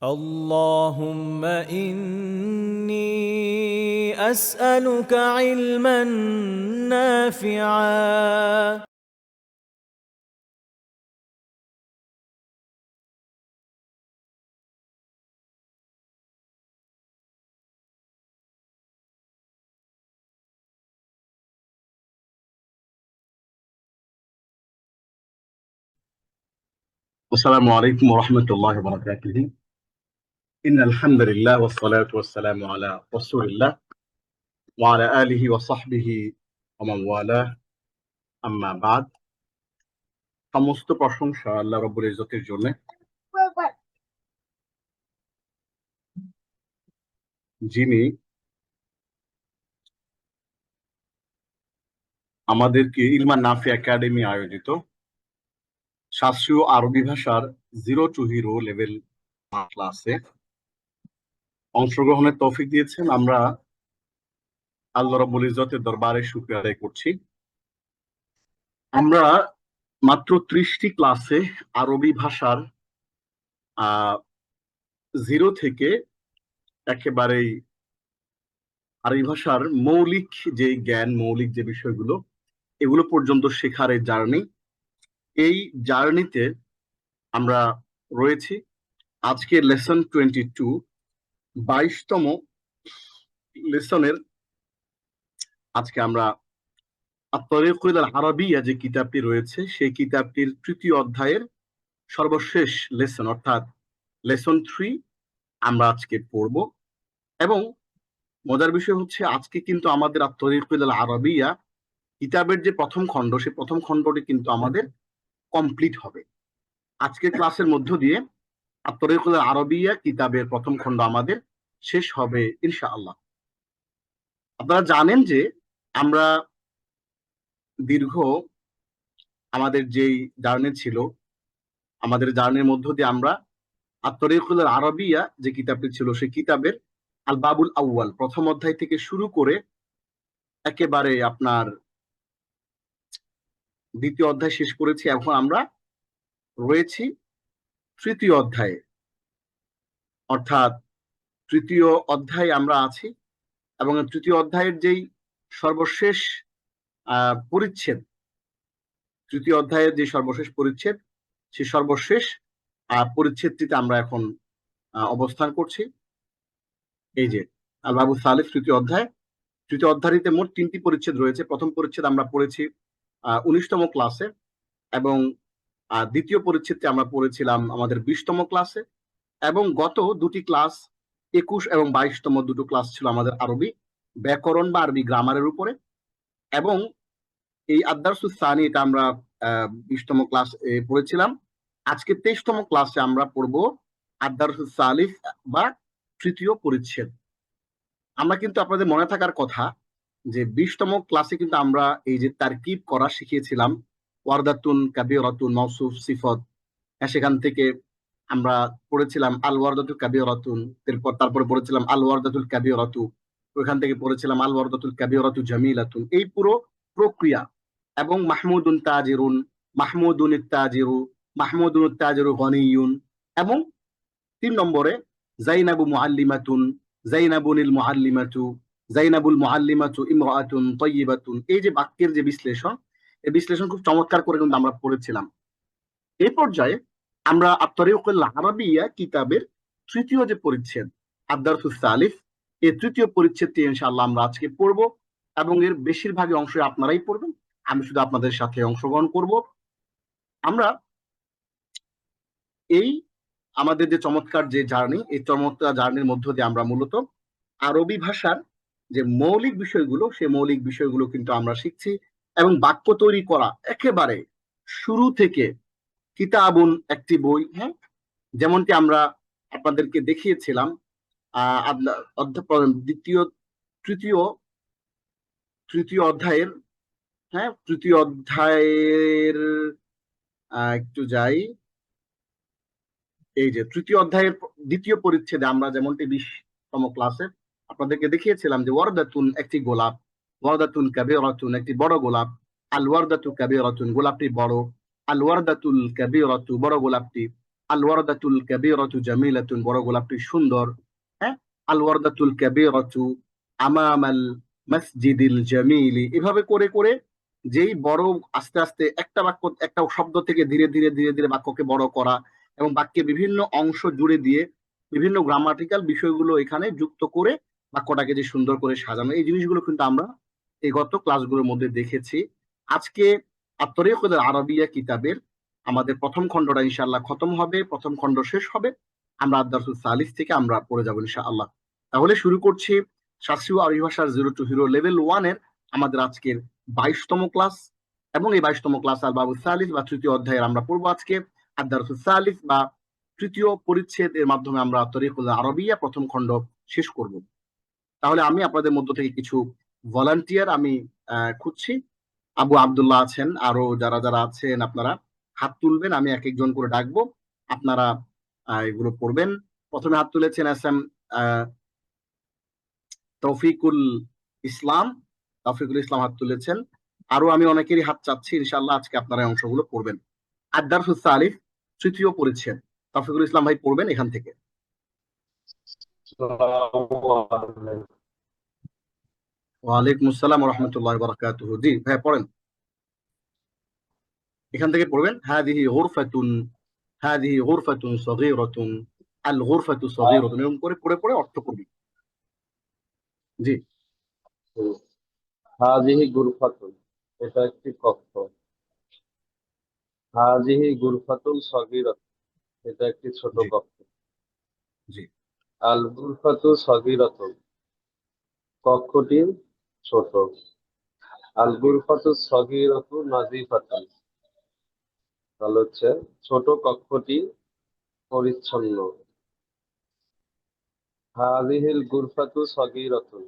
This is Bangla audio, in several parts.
اللهم إني أسألك علما نافعا السلام عليكم ورحمة الله وبركاته. إن الحمد لله والصلاة والسلام على رسول الله وعلى آله وصحبه ومن والاه أما بعد. সমস্ত প্রশংসা আল্লাহ রাব্বুল ইজ্জতের জন্য, যিনি আমাদেরকে ইলমান নাফি একাডেমি আয়োজিত শাস্ত্রীয় আরবি ভাষার জিরো টু হিরো লেভেল ক্লাসে অংশগ্রহণের তৌফিক দিয়েছেন। আমরা আল্লাহ রাব্বুল ইজ্জতের দরবারে শুকরিয়া আদায় করছি। আমরা মাত্র 30টি ক্লাসে আরবি ভাষার জিরো থেকে একেবারেই আরবি ভাষার মৌলিক যে জ্ঞান, মৌলিক যে বিষয়গুলো, এগুলো পর্যন্ত শেখার এই জার্নি, এই জার্নিতে আমরা রয়েছি। আজকে লেসন 22, 22তম লেসনের আজকে আমরা আত-তারিকুল আল-আরাবিয়া যে কিতাবটি রয়েছে, সেই কিতাবটির তৃতীয় অধ্যায়ের সর্বশেষ লেসন অর্থাৎ লেসন 3 আমরা আজকে পড়ব। এবং মজার বিষয় হচ্ছে, আজকে কিন্তু আমাদের আত-তারিকুল আল-আরাবিয়া কিতাবের যে প্রথম খণ্ড, সেই প্রথম খণ্ডটি কিন্তু আমাদের কমপ্লিট হবে। আজকের ক্লাসের মধ্য দিয়ে আত-তারিকুল আল-আরাবিয়া কিতাবের প্রথম খণ্ড আমাদের শেষ হবে ইনশাআল্লাহ। আপনারা জানেন যে আমরা দীর্ঘ আমাদের যেই জার্নি ছিল, আমাদের জার্নির মধ্য দিয়ে আমরা আত-তারিকুল আল-আরাবিয়া যে কিতাবটি ছিল, সেই কিতাবের আল বাবুল আউয়াল প্রথম অধ্যায় থেকে শুরু করে একেবারে আপনার দ্বিতীয় অধ্যায় শেষ করেছি। এখন আমরা রয়েছি তৃতীয় অধ্যায়ে, অর্থাৎ তৃতীয় অধ্যায়ে আমরা আছি। এবং তৃতীয় অধ্যায়ের যেই সর্বশেষ পরিচ্ছেদ, তৃতীয় অধ্যায়ের যে সর্বশেষ পরিচ্ছেদ, সেই সর্বশেষ পরিচ্ছেদটিতে আমরা এখন অবস্থান করছি। এই যে আল বাবু সালিস তৃতীয় অধ্যায়, তৃতীয় অধ্যায়টিতে মোট 3টি পরিচ্ছেদ রয়েছে। প্রথম পরিচ্ছেদ আমরা পড়েছি 19তম ক্লাসে, এবং দ্বিতীয় পরিচ্ছেদটি আমরা পড়েছিলাম আমাদের 20তম ক্লাসে, এবং গত দুটি ক্লাস 21 এবং 22তম দুটো ক্লাস ছিল আমাদের আরবি ব্যাকরণ বা আরবি গ্রামারের উপরে। এবং এই আদ-দারসুস সানি, এটা আমরা 20তম ক্লাস পড়েছিলাম। আজকে 23তম ক্লাসে আমরা পড়বো আদ-দারসুস সালিস বা তৃতীয় পরিচ্ছেদ। আমরা কিন্তু আপনাদের মনে থাকার কথা যে 20তম ক্লাসে কিন্তু আমরা এই যে তারকিব করা শিখিয়েছিলাম, ওয়ারদাতুন, কাবীরাতুন, মাওসুফ, সিফত। সেখান থেকে আমরা পড়েছিলাম আল ওয়ারদাতুল কাবীরাতুন, তারপরে পড়েছিলাম আল ওয়ারদাতুল কাবীরাতু, ওইখান থেকে পড়েছিলাম আল ওয়ারদাতুল কাবীরাতু জামিলাতুন। এই পুরো প্রক্রিয়া, এবং মাহমুদুন তাজিরুন, মাহমুদুন তাজিরু, মাহমুদুন তাজিরু গনিয়ুন, এবং 3 নম্বরে জাইনাবু মুআল্লিমাতুন, জাইনাবুনিল মুআল্লিমাতু, জাইনাবুল মুআল্লিমাতু ইমরাআতুন তাইয়্যিবাতুন। এই যে বাক্যের যে বিশ্লেষণ, এই বিশ্লেষণ খুব চমৎকার করে কিন্তু আমরা পড়েছিলাম। এই পর্যায়ে আমরা আত-তারিকুল আরাবিয়া কিতাবের তৃতীয় যে পরিচ্ছেদ আদ-দারসুস সালিস, এই তৃতীয় পরিচ্ছেদটি ইনশাআল্লাহ আমরা আজকে পড়ব, এবং এর বেশিরভাগই অংশ আপনারাই পড়বেন, আমি শুধু আপনাদের সাথে অংশগ্রহণ করব। আমরা এই আমাদের যে চমৎকার যে জার্নি, এই চমৎকার জার্নির মধ্য দিয়ে আমরা মূলত আরবি ভাষার যে মৌলিক বিষয়গুলো, সেই মৌলিক বিষয়গুলো কিন্তু আমরা শিখছি। এবং বাক্য তৈরি করা একেবারে শুরু থেকে, কিতাবুন একটি বই, হ্যাঁ, যেমনটি আমরা আপনাদেরকে দেখিয়েছিলাম দ্বিতীয়, তৃতীয়, তৃতীয় অধ্যায়ের, হ্যাঁ, তৃতীয় অধ্যায়ের একটু যাই, এই যে তৃতীয় অধ্যায়ের দ্বিতীয় পরিচ্ছেদে আমরা যেমনটি 20তম ক্লাসে আপনাদেরকে দেখিয়েছিলাম যে ওয়ারদাতুন একটি গোলাপ, ওয়ারদাতুন কাবীরাতুন একটি বড় গোলাপ, আল ওয়ারদাতু কাবীরাতুন গোলাপটি বড়, আল ওয়ারদাতুল কাবীরাতু বড় গোলাপটি, আল ওয়ারদাতুল কাবীরাতু জামিলাতুন, বড় গোলাপটি সুন্দর। হ্যাঁ, আল ওয়ারদাতুল কাবীরাতু আমামাল মসজিদিল জামিলি, এভাবে করে করে যেই বড়, আস্তে আস্তে একটা বাক্য, একটা শব্দ থেকে ধীরে ধীরে ধীরে ধীরে বাক্যকে বড় করা, এবং বাক্যে বিভিন্ন অংশ জুড়ে দিয়ে বিভিন্ন গ্রামাটিক্যাল বিষয়গুলো এখানে যুক্ত করে বাক্যটাকে যে সুন্দর করে সাজানো, এই জিনিসগুলো কিন্তু আমরা এই গত ক্লাসগুলোর মধ্যে দেখেছি। আজকে আত-তরীকুল আরাবিয়া কিতাবের আমাদের প্রথম খণ্ডটা ইনশাআল্লাহ খতম হবে, প্রথম খণ্ড শেষ হবে। আমরা আদ-দারসুস সালিস থেকে আমরা পড়ে যাব ইনশাআল্লাহ। তাহলে শুরু করছি শাস্ত্রীয় আরবি ভাষার জিরো টু হিরো লেভেল 1 এর আমাদের আজকের 22তম ক্লাস। এবং এই 22তম ক্লাস আল বাবু সালিস বা তৃতীয় অধ্যায়ের আমরা পড়বো আজকে আদ-দারসুস সালিস বা তৃতীয় পরিচ্ছেদ, এর মাধ্যমে আমরা তরীকুল আরবিয়া প্রথম খণ্ড শেষ করব। তাহলে আমি আপনাদের মধ্য থেকে কিছু ভলান্টিয়ার আমি খুঁজছি। আবু আব্দুল্লাহ আছেন, আরো যারা যারা আছেন আপনারা হাত তুলবেন, আমি এক একজন করে ডাকবো, আপনারা এগুলো পড়বেন। প্রথমে হাত তুলেছেন এস এম তৌফিকুল ইসলাম, তৌফিকুল ইসলাম হাত তুলেছেন। আরো আমি অনেকেরই হাত চাচ্ছি, ইনশাআল্লাহ আজকে আপনারা এই অংশগুলো পড়বেন। আদ-দারসুস সালিস তৃতীয় পরিচ্ছেদ, তৌফিকুল ইসলাম ভাই পড়বেন এখান থেকে। ওয়ালাইকুম আসসালাম ওয়া রাহমাতুল্লাহি ওয়া বারাকাতুহু। জি ভাই পড়েন, এখান থেকে পড়বেন। হাদিহি গুরফাতুন, হাদিহি গুরফাতুন সগীরাতুন, আল গুরফাতু সগীরাতুন, এরকম করে পড়ে পড়ে অর্থ করবি। জি হাজিহি গুরফাতুন, এটা একটি কক্ষ। হাজিহি গুরফাতুন সগীরাতুন, এটা একটি ছোট জি কক্ষ। জি আল গুরফাতু সগীরাতুন, কক্ষটি ছোট। আল গুরফাতু সগীরাতু নাজিফাতুন, তাহলে হচ্ছে ছোট কক্ষটি পরিচ্ছন্ন। হাজিহিল গুরফাতু সগীরাতুন,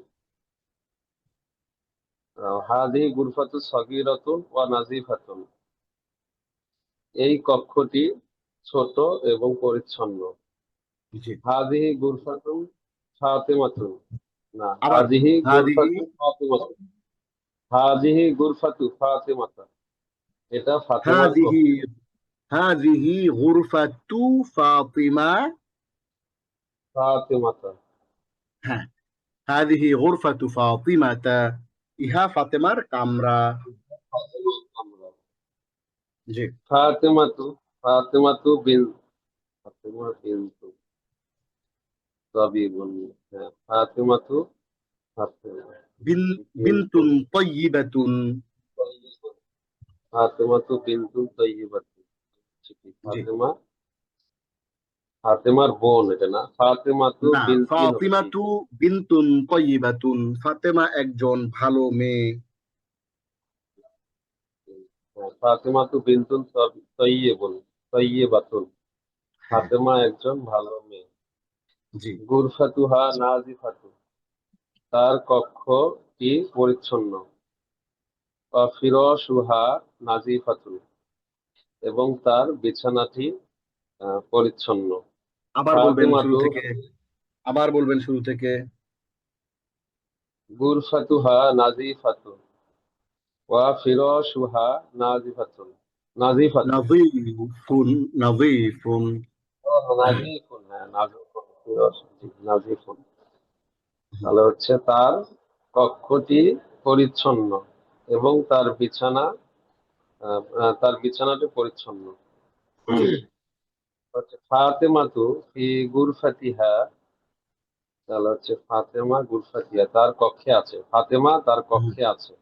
হাজিহি গুরফাতু সগীরাতুন ওয়া নাজিফাতুন, এই কক্ষটি ছোট এবং পরিচ্ছন্ন। জি হাজিহি গুরফাতুন ফাতিমাতুন, না, আবার হাজিহি হাদিহি, গুরফাতু ফাতিমাতুন, হাজিহি গুরফাতু ফাতিমাতা, এটা ফাতেমার হাদিহি, কক্ষ। হাদিহি গুরফাতু ফাতিমা। ফাতিমাতা, হ্যাঁ, হাদিহি গুরফাতু ফাতিমাতা, ইহা ফাতেমার কামরা। ফাতিমার কামরা। জি ফাতিমাতু, ফাতিমাতু বিন, ফাতিমা বিনতু তাবিবুন, হ্যাঁ, ফাতিমাতু, ফাতিমা বিন, বিনতু, বিনতুন তাইয়িবাতুন। ফাতিমাতু বিনতু তাইয়িবাতুন, জি ফাতিমা, ফাতেমার বোন, এটা না, ফাতেমাতু না, বিনতি হচ্ছে, ফাতিমাতু বিনতুন তাইয়িবাতুন, ফাতেমা একজন ভালো মেয়ে। ফাতেমাতু বিনতুন তাইয়্যিবুন, তাইয়্যিবাতুন, হ্যাঁ ফাতেমা একজন ভালো মেয়ে। জি গুরফাতুহা নাজিফাতুন, তার কক্ষটি পরিচ্ছন্ন। ফিরশুহা নাজিফাতুন, এবং তার বিছানাটি পরিচ্ছন্ন। আবার বলবেন শুরু ফাতেমাতু, থেকে, আবার বলবেন শুরু থেকে। গুরফাতুহা নাজিফাতুন ওয়া ফিরশুহা নাজিফাতুন, নাজিফাতুন, নাযীফুন, নাযীফুন। নাজিফুন, হ্যাঁ, নাজিফুন, নাজিফুন, তাহলে হচ্ছে তার কক্ষটি পরিচ্ছন্ন এবং তার বিছানা, তার বিছানাটি পরিচ্ছন্ন। জি হচ্ছে ফাতেমাতু ফি গুরফাতিহা, তাহলে হচ্ছে ফাতেমা গুরফাতিহা, তার কক্ষে আছে, ফাতেমা তার কক্ষে আছে।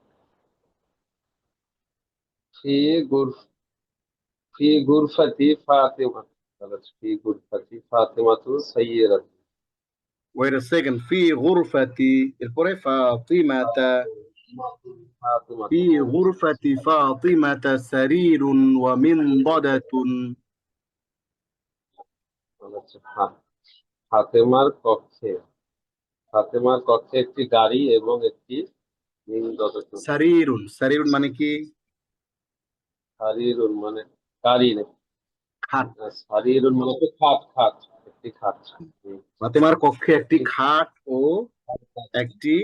ফি গুর, ফি গুরফাতি ফাতেমা, তাহলে হচ্ছে ফি গুরফাতি ফাতেমাতু সাইয়্যিরাতু, ওয়েট আ সেকেন্ড, ফি গুরফাতি, এরপরে ফাতিমাতা, ফি ফাতেমাতু, গুরফাতি ফাতিমাতা সারিরুন ওয়া মিনদাদাতুন। তাহলে হচ্ছে ফাতেমার কক্ষে, ফাতেমার কক্ষে একটি গাড়ি এবং একটি মিনদাদাতুন। সারিরুন, সারিরুন মানে কি? সারিরুন মানে গাড়ি নাকি? খাট। সারিরুন মানে তো খাট, খাট, একটি খাট। ফাতেমার কক্ষে একটি একটি খাট ও একটি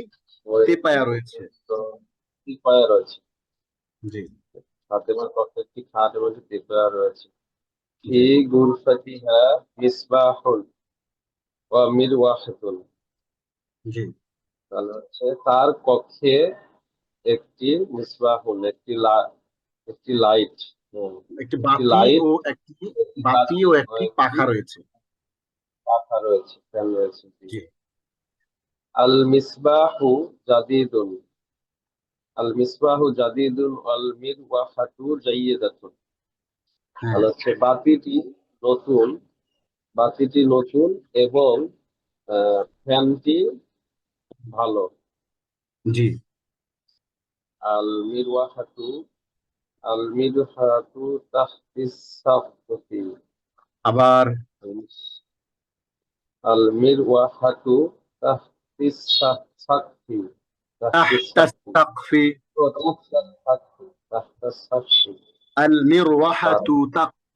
ওই তেপায়া রয়েছে। টিপায়া রয়েছে। জি ফাতেমার কক্ষে একটি খাট এবং একটি টিপায়া রয়েছে। ফি গুরফাতিহা মিসবাহুন ওয়া মিরওয়াহাতুন। জি, তাহলে হচ্ছে তার কক্ষে একটি মিসবাহুন, একটি লাইট, একটি একটি বাতি লাইট, ও একটি একটি বাতি ও একটি একটি পাখা রয়েছে। পাখা রয়েছে, ফ্যান রয়েছে। জি। জি, আল মিসবাহু জাদিদুন, আল মিসবাহু জাদিদুন আল মিরওয়াহাতু জাইয়িদাতুন। হ্যাঁ, তাহলে হচ্ছে নতুন, বাতিটি নতুন এবং ফ্যানটি ভালো। জি। আল মিরওয়াহাতু, আল মিরওয়াহাতু তাহতিস সাফতি, আবার আল মিরওয়াহাতু তাহতিস সাফতি, তাহতিস তাহতা সাফতি, সাকফি, ও তাহতাস সাফতি, তাহতাস সাফতি। আল মিরওয়াহাতু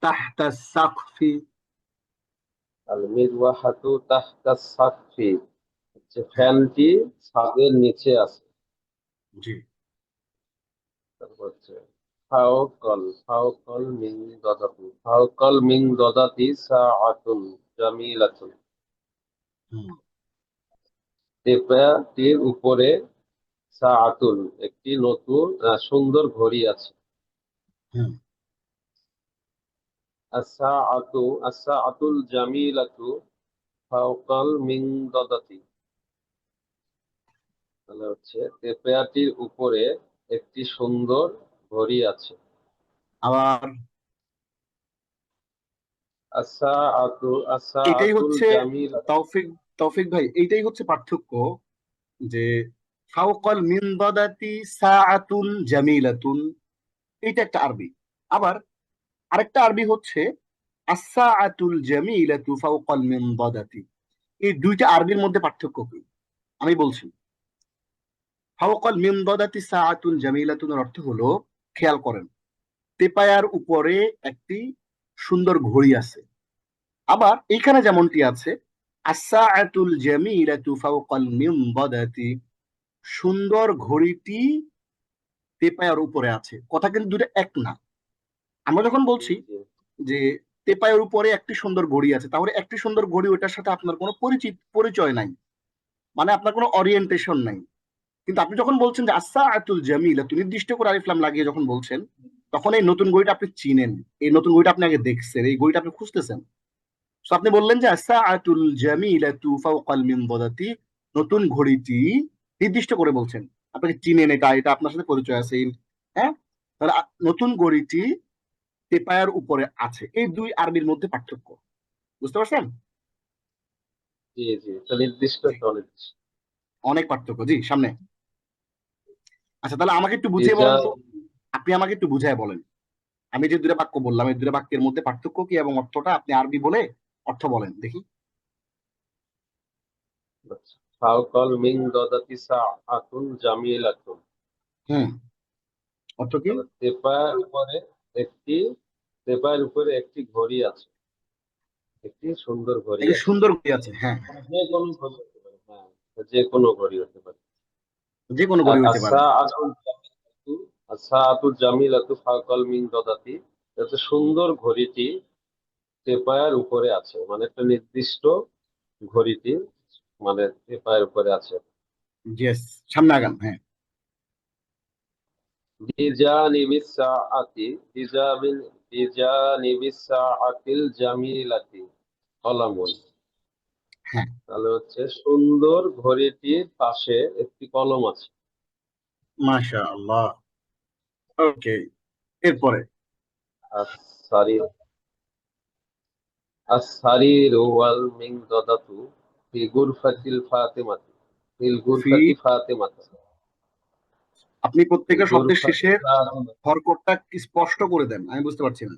তাহতা সাকফি। আল মিরওয়াহাতু তাহতাস সাকফি, হচ্ছে ফ্যানটি ছাদের নিচে আছে। জি, তারপর হচ্ছে ফাওকল মিন দাদাতি, ফাওকল মিন দাদাতি সাআতুন জামিলাতুন। হুম, টেপাটির উপরে সাআতুন, একটি নতুন সুন্দর ঘড়ি আছে। হুম। আস-সাআতুল জামিলাতু ফাওকাল মিন দাদাতি। তাহলে হচ্ছে টেপাটির উপরে একটি সুন্দর ঘড়ি আছে। আবার এটাই আস-সাআতুল হচ্ছে জামিলাতু। তৌফিক, তৌফিক ভাই, এইটাই হচ্ছে পার্থক্য, যে ফাওকাল মিনদাদাতি সাআতুন জামিলাতুন, এটা একটা আরবি। আবার আরেকটা আরবি হচ্ছে আস-সাআতুল জামিলাতু ফাওকাল মিনদাদাতি। এই দুইটা আরবির মধ্যে পার্থক্য কি আমি বলছি। ফাওকাল মিনদাদাতি সাআতুন জামিলাতুনের অর্থ হলো, খেয়াল করেন, তেপায়ার উপরে একটি সুন্দর ঘড়ি আছে। আবার এইখানে যেমনটি আছে আস-সাআতুল জামিলাতু ফাওকাল মিনদাদাতি, সুন্দর ঘড়িটি তেপায়ার উপরে আছে, কথা কিন্তু দুটো এক না। আমরা যখন বলছি যে তেপায়ের উপরে একটি সুন্দর ঘড়ি আছে, তাহলে একটি সুন্দর ঘড়ি, ওটার সাথে আপনার কোনো পরিচয় নাই, মানে আপনার কোনো অরিয়েন্টেশন নাই। কিন্তু আপনি যখন বলছেন যে আসা আতুল জামিল, এত নির্দিষ্ট করে আলিফলাম লাগিয়ে যখন বলছেন, তখন এই নতুন ঘড়িটা আপনি চিনেন, এই নতুন ঘড়িটা আপনি আগে দেখছেন, এই ঘড়িটা আপনি খুঁজতেছেন। তো আপনি বললেন যে আসা আতুল জামিল ফাওকাল মিনদাদাতি, নতুন ঘড়িটি, নির্দিষ্ট করে বলছেন, আপনাকে চিনেন, এটা এটা আপনার সাথে পরিচয় আছে। হ্যাঁ, তাহলে নতুন ঘড়িটি তেপায়ার উপরে আছে, এই দুই আরবির মধ্যে পার্থক্য, বুঝতে পারছেন? জি জি, এটা নির্দিষ্ট, জি, একটা অনির্দিষ্ট। অনেক পার্থক্য। জি, সামনে। আচ্ছা, তাহলে আমাকে একটু বুঝিয়ে তিজা, বলেন তো, আপনি আমাকে একটু বুঝায় বলেন, আমি যে দুটো বাক্য বললাম, এই দুটো বাক্যের মধ্যে পার্থক্য কি এবং অর্থটা আপনি আরবি বলে অর্থ বলেন দেখি। ফাওকাল মিন দাদাতি সাআতুন জামিলাতুন। হুম, অর্থ কি? তাহলে একটি তেপার উপরে একটি ঘড়ি আছে, একটি সুন্দর ঘড়ি এই আছে। সুন্দর ঘড়ি আছে, হ্যাঁ, যে কোনো ঘড়ি হতে পারে, হ্যাঁ, যে কোনো ঘড়ি হতে পারে। যে কোনো আর ঘড়ি হইতে পারে। আসাআতুল জামিলাতু ফাওকাল মিন দাদাতি, যাতে সুন্দর ঘড়িটি টেপায়ের উপরে আছে, মানে একটা নির্দিষ্ট ঘড়িটি মানে টেপায়ের উপরে আছে। ইয়েস, সামনে আগান, হ্যাঁ। বিজানিবিস সাআতি, বিজানিবিস সাআতিল জামিলাতি কলামুন। হ্যাঁ, তাহলে হচ্ছে সুন্দর ঘড়িটির পাশে একটি কলম আছে। মাশাআল্লাহ। ওকে, এরপরে আস-সারির, আস-সারিরু ওয়াল মিনদাদাতু ফি গুরফাতিল ফাতিমাতি, ফিল ফি, গুরফাতি ফাতিমাতা, আপনি ফিল প্রত্যেকটা শব্দের গুরফাতি শেষে ফাতিমাতা। হরকতটা স্পষ্ট করে দেন, আমি বুঝতে পারছি না।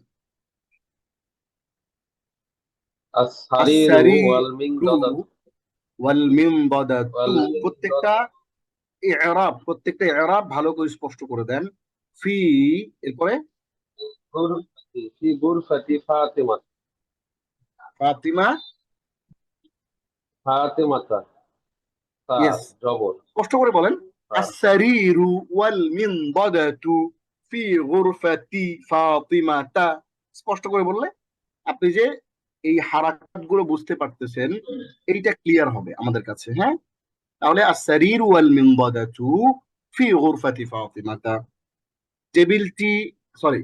আস-সারিরু ওয়াল আস-সারিরু মিনদাদাতু, ওয়াল মিনদাদাতু, ওয়াল প্রত্যেকটা মিনদাদাতু প্রত্যেকটা ইরাব ভালো করে স্পষ্ট করে দেন। ফি, এরপরে ফি গুরফাতি ফাতিমাতা, ফাতিমা, ফাতিমাতা, তা ইয়েস, জবর। স্পষ্ট করে বলেন। হ্যাঁ। আস-সারিরু ওয়াল মিনদাদাতু ফি গুরফাতি ফাতিমাতা, স্পষ্ট করে বললে আপনি যে এই হারাকাত গুলো বুঝতে পারতেছেন, এইটা ক্লিয়ার হবে আমাদের কাছে। হ্যাঁ, তাহলে আস-সারিরু ওয়াল মিনবাদাতু ফি গুরফাতি ফাতিমাতা, টেবিলটি, সরি,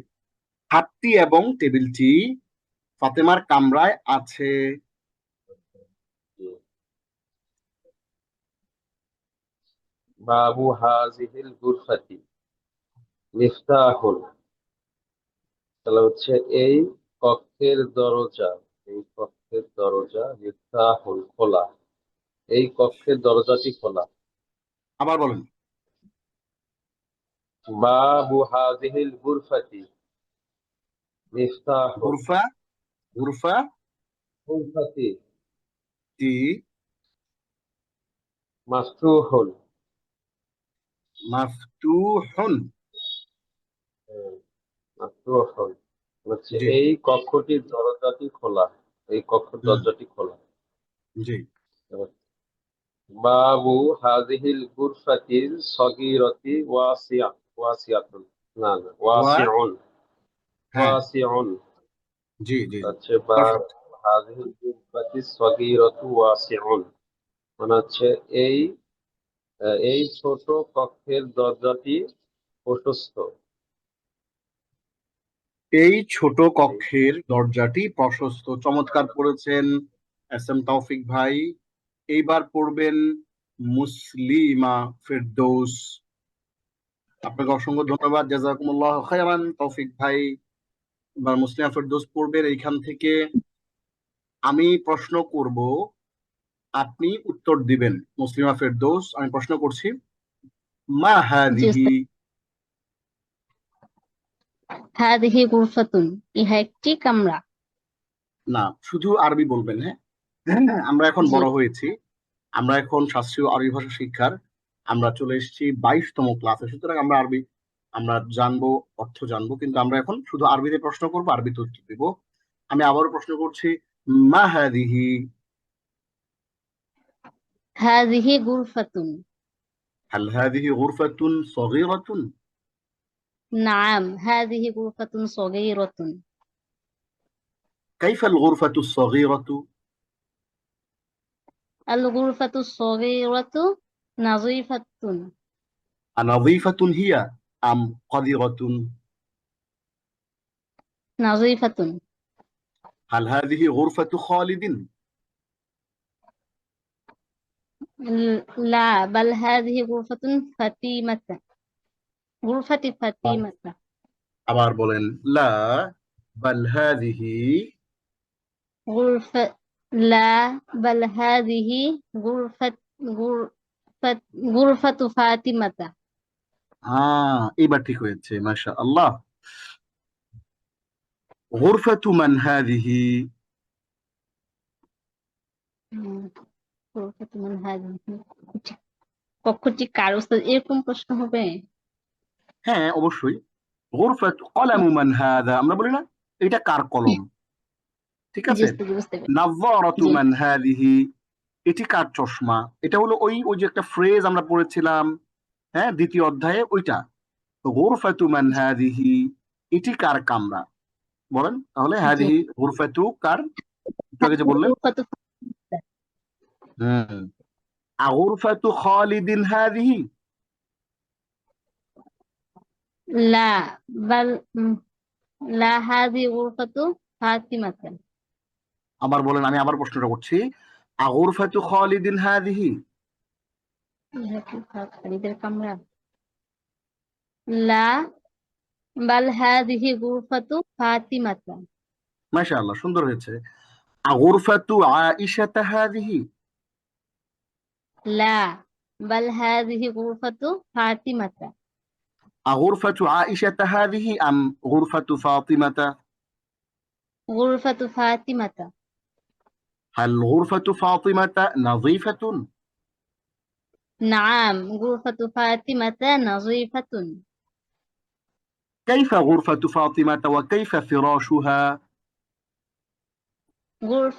খাটটি এবং টেবিলটি ফাতেমার কামরায় আছে। বাবু হাযিহিল গুরফাতি মিফতাহুন, তাহলে হচ্ছে এই কক্ষের দরজা, এই কক্ষের দরজা মিফতাহুন খোলা, এই কক্ষের দরজাটি খোলা। আবার বলেন। বাবু হাযিহিল গুরফাতি মিফতাহুন, গুরফা, গুরফা গুরফাতি টি মাফতুহুন, মাফতুহুন। মাফতুহুন হচ্ছে জি, এই কক্ষটির দরজাটি খোলা, এই কক্ষের হুম, দরজাটি খোলা। জি, বাবু হাযিহিল গুরফাতির সগীরাতি ওয়াসিয়াতুন, না না ওয়া, ওয়াসিউন, হ্যাঁ, ওয়াসিউন জি, জি, জি, হচ্ছে বাবু পারফেক্ট। হাযিহিল গুরফাতিস সগীরাতু ওয়াসিউন, মানে হচ্ছে এই এই ছোট কক্ষের দরজাটি প্রশস্ত। এই ছোট এই কক্ষের দরজাটি প্রশস্ত। চমৎকার পড়েছেন এস এম তৌফিক ভাই। এইবার পড়বেন মুসলিমা ফেরদৌস। আপনাকে অসংখ্য ধন্যবাদ, জাযাকুমুল্লাহ খায়রান তৌফিক ভাই। এবার মুসলিমা ফেরদৌস পড়বেন। এইখান থেকে আমি প্রশ্ন করব, আপনি উত্তর দিবেন। মুসলিমা ফেরদৌস, আমি প্রশ্ন করছি, মা জি হাদিহি। উস্তাদ। হাদিহি গুরফাতুন, ইহা একটি কামরা। না, শুধু আরবি বলবেন। হ্যাঁ, হ্যাঁ, আমরা এখন জি বড় হয়েছি, আমরা এখন শাস্ত্রীয় আরবি ভাষা শিক্ষার আমরা চলে এসেছি 22তম ক্লাসে, সুতরাং আমরা আরবি আমরা জানবো, অর্থ জানবো, কিন্তু আমরা এখন শুধু আরবিতে প্রশ্ন করবো, আরবিতে উত্তর দিব। আমি আবারও প্রশ্ন করছি, মা হাদিহি। হাদিহি গুরফাতুন। হাল হাদিহি গুরফাতুন সগীরাতুন? নাম, হাদিহি গুরফাতুন সগীরাতুন। কাইফা আল গুরফাতু সগীরাতু? আল গুরফাতু সগীরাতু নাযীফাতুন। আনাযীফাতুন হিয়া আম কাদিরাতুন? নাযীফাতুন। হাল হাদিহি গুরফাতু খালিদিন? লা, বাল হাদিহি গুরফাতুন ফাতিমাতা, গুরফাতি ফাতিমাতা। আবার বলেন, লা বাল হাদিহি। গুরফা, লা বাল হাদিহি গুরফাত, গুরফাত, গুরফাতু ফাতিমাতা। এবার ঠিক হয়েছে, মাশাআল্লাহ। গুরফাতু মান হাদিহি? গুরফাতু মান হাদিহি, কক্ষটি কার উস্তাদ? এরকম প্রশ্ন হবে? হ্যাঁ, অবশ্যই। গুরফাতু কলামু মান হাদা, আমরা বলি না এটা কার কলম? ঠিক জি আছে। উস্তাদ, বুঝতে পেরেছি। নাযযারাতু জি মান হাদিহি, এটি কার চশমা? এটা হলো ওই ওই যে একটা ফ্রেজ আমরা পড়েছিলাম, হ্যাঁ, দ্বিতীয় অধ্যায়ে, ওইটা। গুরফাতু মান হাদিহি, এটি কার কামরা? বলেন তাহলে, জি। হাদিহি গুরফাতু কার? একটু আগে যে বললেন। গুরফাতু, হুম। আগুরফাতু খালিদিন হাদিহি? লা, বাল, লা হাদি গুরফাতু ফাতিমাতা। আবার বলেন, আমি আবার প্রশ্নটা করছি, আগুরফাতু খালিদিন হাদিহি? ইহা কি খালিদের কামরা? লা, বাল হাদিহি গুরফাতু ফাতিমাতা। মাশাআল্লাহ, সুন্দর হয়েছে। আগুরফাতু আইশাতা হাদিহি? লা, বাল হাদিহি গুরফাতু ফাতিমাতা। أغرفة عائشة هذه أم غرفة فاطمة؟ গুরফাতু ফাতিমাতা। هل غرفة فاطمة نظيفة؟ নাম, গুরফাতু ফাতিমাতা নাযীফাতুন। كيف غرفة فاطمة وكيف فراشها؟ غرف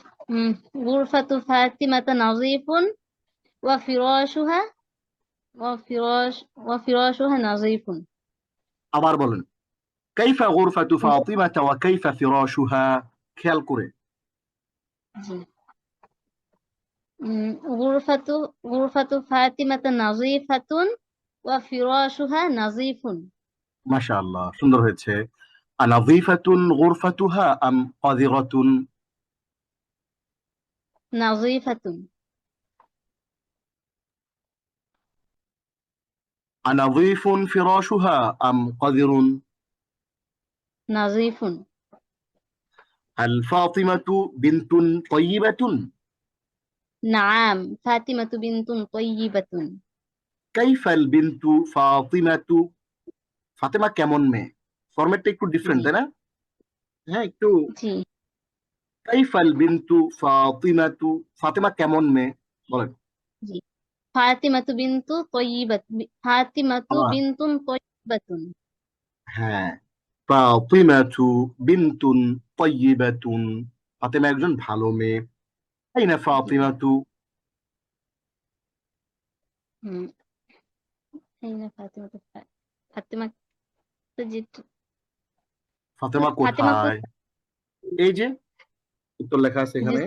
غرفة فاطمة نظيف، وفراشها، وفراشها نظيف. আবার বলেন, كيف غرفة فاطمة وكيف فراشها؟ খেয়াল করে। জি। غرفة غرفة فاطمة نظيفة وفراشها نظيف মাশাআল্লাহ, সুন্দর হয়েছে। আনাযিফাতুন গুরফাতুহা আম কাযিরাতুন? نظيفة আনাযীফুন ফিরাশুহা আম কাযিরুন? نظيف হাল ফাতিমাতু বিনতুন তাইয়্যিবাতুন? نعم فاطمة بنت طيبة কাইফাল বিনতু ফাতিমাতু? ফাতেমা কেমন মেয়ে? ফরম্যাটটা একটু ডিফারেন্ট, জি তাই না? হ্যাঁ, একটু। জি কাইফাল বিনতু ফাতিমাতু, ফাতেমা কেমন মেয়ে বলেন। জি فاطمة بنت طيبة فاطمة আবার بنت طيبة হ্যাঁ, ফাতিমাতু বিনতুন তাইয়্যিবাতুন, ফাতেমা একজন ভালো মেয়ে। আইনা জি ফাতিমাতু? হুম أين فاطمة فاطمة تجد ফাতেমা فاطمة কোথায়? এই যে উত্তর লেখা আছে এখানে।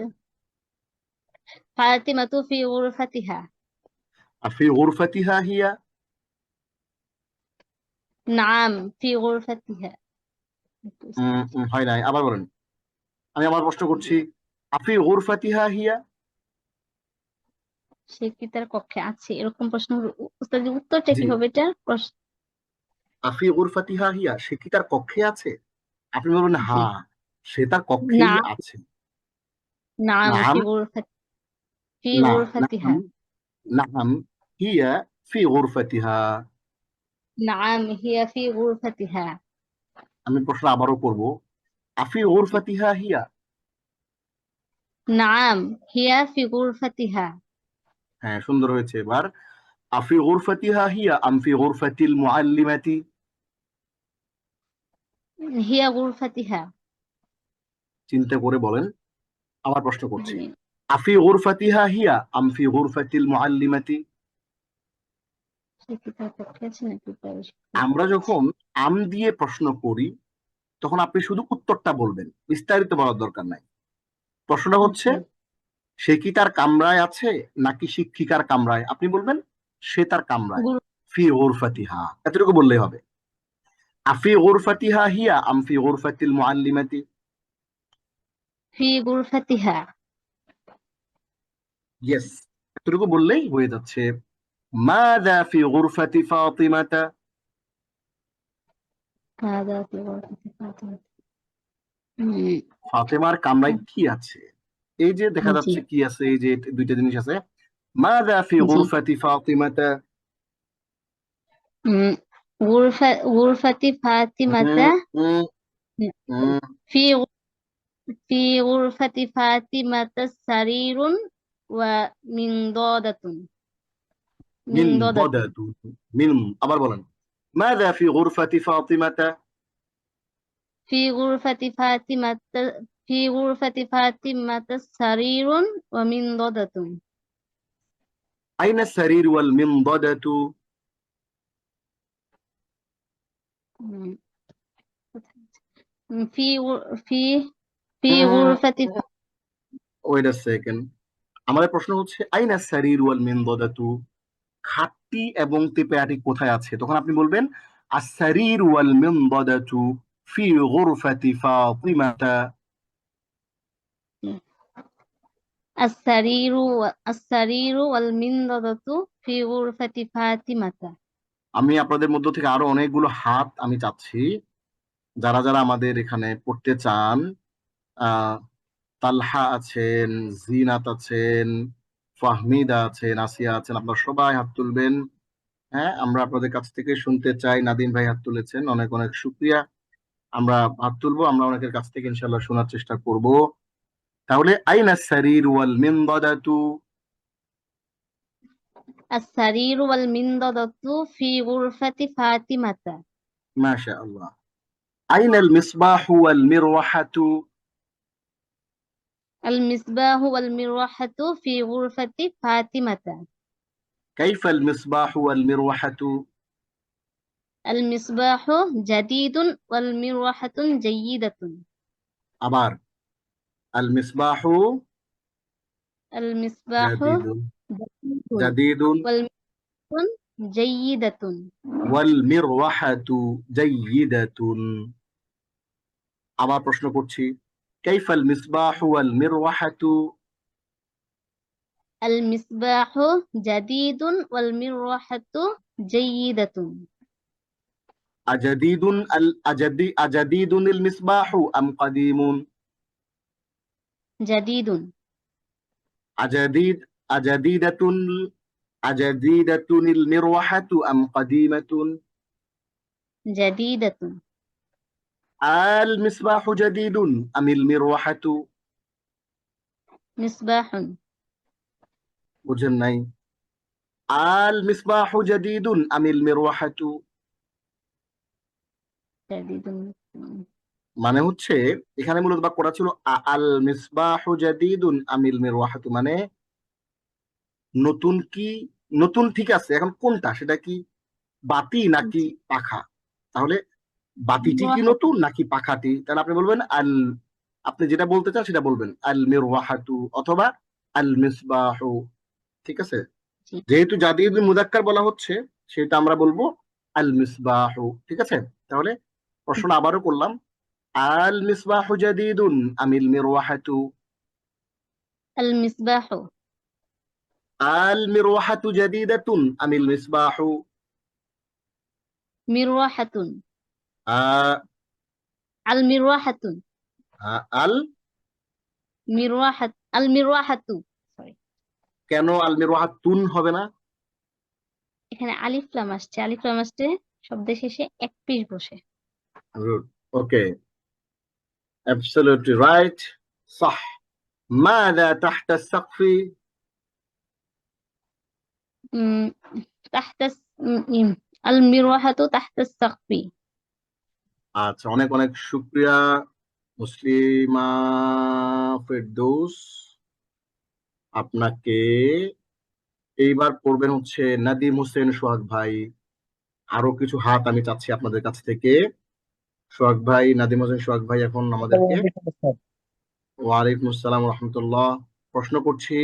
فاطمة في غرفتها আফি গুরফাতিহা হিয়া? نعم في غرفتها হয় নাই, আবার বলেন। আমি আবার প্রশ্ন করছি, জি আফি গুরফাতিহা হিয়া? সে কি তার কক্ষে আছে, এরকম প্রশ্ন উস্তাদ উত্তরটা জি, কি হবে এটার প্রশ্ন? আফি গুরফাতিহা হিয়া, সে কি তার কক্ষে আছে? আপনি বলবেন জি হ্যাঁ, সে তার কক্ষেই না আছে। নাম নাম, في না, নাম, غرفتها নাম, হিয়া ফি গুরফাতিহা। نعم هي في غرفتها আমি প্রশ্ন আবারও করব, আফি জি গুরফাতিহা হিয়া? نعم هي في غرفتها হ্যাঁ, সুন্দর হয়েছে। এবার আফি গুরফাতিহা হিয়া আম ফি গুরফাতিল মুআল্লিমাতি? هي غرفتها চিন্তা করে বলেন। আবার প্রশ্ন করছি, জি আফি গুরফাতিহা হিয়া আম ফি গুরফাতিল মুআল্লিমাতি? সে কি তার কক্ষে আছে নাকি আমরা যখন আম দিয়ে প্রশ্ন করি তখন আপনি শুধু উত্তরটা বলবেন, বিস্তারিত বলার দরকার নাই। প্রশ্নটা হচ্ছে, জি সে কি তার কামরায় আছে নাকি শিক্ষিকার কামরায়? আপনি বলবেন সে তার কামরায়। গুর- ফি গুরফাতিহা, এতটুকু বললেই হবে। আফি গুরফাতিহা হিয়া আম ফি গুরফাতিল মুআল্লিমাতি? في غرفتها ইয়েস, এতটুকু বললেই হয়ে যাচ্ছে। মাযা ফি গুরফাতি ফাতিমাতা? هذا في غرفة فاطمة ফাতেমার কামরায় কি আছে? এই যে দেখা জি যাচ্ছে কি আছে, এই যে দুইটা জিনিস আছে। মাযা ফি জি গুরফাতি ফাতিমাতা? غرفة فاطمة উম, উম, উম, في في غرفة فاطمة سرير ومنضدة মিন منضدة দদাতু, মিন, আবার বলেন। মাযা ফি গুরফাতি ফাতিমাতা? في غرفة فاطمة في غرفة فاطمة سرير ومنضدة আইনা সারির ওয়াল মিনদাদাতু? في غرفة ওয়েট আ সেকেন্ড, আমাদের প্রশ্ন হচ্ছে আইনা সারির ওয়াল মিনদাদাতু, খাটটি এবং তেপেয়াটি কোথায় আছে? তখন আপনি বলবেন আস-সারির ওয়াল মিনদাদাতু ফি গুরফাতি ফাতিমাতা। السرير والمنضدة في غرفة فاطمة আমি আপনাদের মধ্য থেকে আরো অনেকগুলো হাত আমি চাচ্ছি, যারা যারা আমাদের এখানে পড়তে চান। আহ তালহা আছেন, জিনাত আছেন, ফাহমিদা আছেন, আসিয়া আছেন, আপনারা সবাই হাত তুলবেন। হ্যাঁ, আমরা আপনাদের কাছ থেকে শুনতে চাই। নাদিম ভাই হাত তুলেছেন, অনেক অনেক শুক্রিয়া। আমরা হাত তুলবো, আমরা অনেকের কাছ থেকে ইনশাল্লাহ শোনার চেষ্টা করব। তাহলে আইনা সারির ওয়াল মিনদাদাতু? السرير والمنضدة في غرفة فاطمة মাশাআল্লাহ। আইনা আল মিসবাহু ওয়াল মিরওয়াহাতু? المصباح والمروحة في غرفة فاطمة কাইফা আল মিসবাহু ওয়াল মিরওয়াহাতু? المصباح جديد والمروحة جيدة আবার আল মিসবাহু المصباح জাদিদুন جديد জাদিদুন والمصباح جيدة ওয়াল মিরওয়াহাতু জাইয়িদাতুন। আবার প্রশ্ন করছি, কাইফাল মিসবাহু ওয়াল মিরওয়াহাতু المصباح جديد والمروحة جيدة আজাদিদুন আল মিসবাহু আম কাদিমুন। جديد আজাদিদ আজাদিদাতুন আজাদিদাতুনিল মিরওয়াহাতু আম কাদিমাতুন। جديدة আল মিসবাহু জাদিদুন আমিল মিরওয়াহাতু। مصباح বুঝেন নাই? আল মিসবাহু জাদিদুন আমিল মিরওয়াহাতু جديد মানে হচ্ছে এখানে মূলত বাক্যটা ছিল আল মিসবাহু জাদিদুন আমিল মিরওয়াহাতু, মানে নতুন কি, নতুন ঠিক আছে, এখন কোনটা, সেটা কি বাতি নাকি পাখা? তাহলে বাতিটি কি مروحة নতুন নাকি পাখাটি? তাহলে আপনি বলবেন আপনি যেটা বলতে চান সেটা বলবেন আল মিরওয়াহাতু অথবা আল মিসবাহু। ঠিক আছে, জি। যেহেতু জাদিদুল মুযাক্কার বলা হচ্ছে সেটা আমরা বলবো আল মিসবাহু। ঠিক আছে, তাহলে প্রশ্ন আবারও করলাম, আল মিসবাহু জাদিদুন আমিল মিরওয়াহাতু। المصباح আল মিরওয়াহাতু জাদিদাতুন আমিল মিসবাহু। مروحة আ- المروحة আল مروحة المروحة সরি, কেন আল মিরওয়াহাতুন হবে না? এখানে আলিফ লাম আসছে, আলিফ লাম আসছে শব্দের শেষে এক পিস বসে। ওকে, absolutely right, صح. ماذا تحت السقف؟ উম, تحت المروحة تحت السقف আচ্ছা, অনেক অনেক শুকরিয়া মুসলিমা ফেরদৌস, আপনাকে। এইবার পড়বেন হচ্ছে নাদিম হোসেন সোহাগ ভাই। আরো কিছু হাত আমি চাচ্ছি আপনাদের কাছ থেকে। সোহাগ ভাই, নাদিম হোসেন সোহাগ ভাই এখন আমাদেরকে। ওয়ালাইকুম আসসালাম ওয়া রাহমাতুল্লাহ। প্রশ্ন করছি,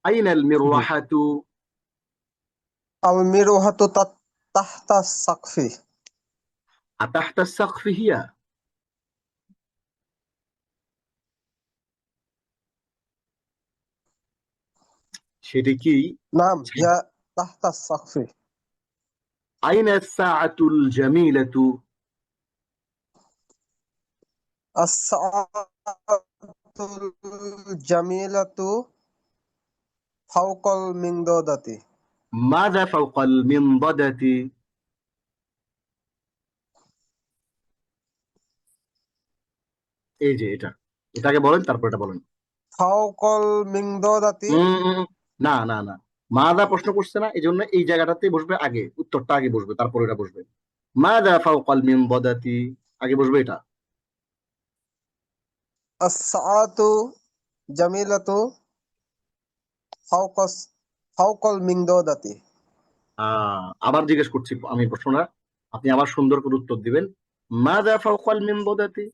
আইনাল মিরওয়াহাতু? المروحة تحت السقف. আতাহতা السقف হিয়া? সেটি কি? نعم هي تحت السقف. আইনা الساعة الجميلة؟ الساعة الجميلة فوق المنضدة. ماذا فوق المنضدة؟ এই যে এটাকে বলেন, তারপর এটা বলেন। فوق المنضدة. না না না, মাদা প্রশ্ন করছে না, এই জন্য এই জায়গাটাতে বসবে আগে, উত্তরটা আগে বসবে, তারপর এটা বসবে। মাদা ফাওকাল মিনবাদাতি, আগে বসবে এটা। الساعة جميلة فوق المنضدة. আবার জিজ্ঞেস করছি আমি প্রশ্নটা, আপনি আবার সুন্দর করে উত্তর দিবেন। মাদা ফাওকাল মিনবাদাতি?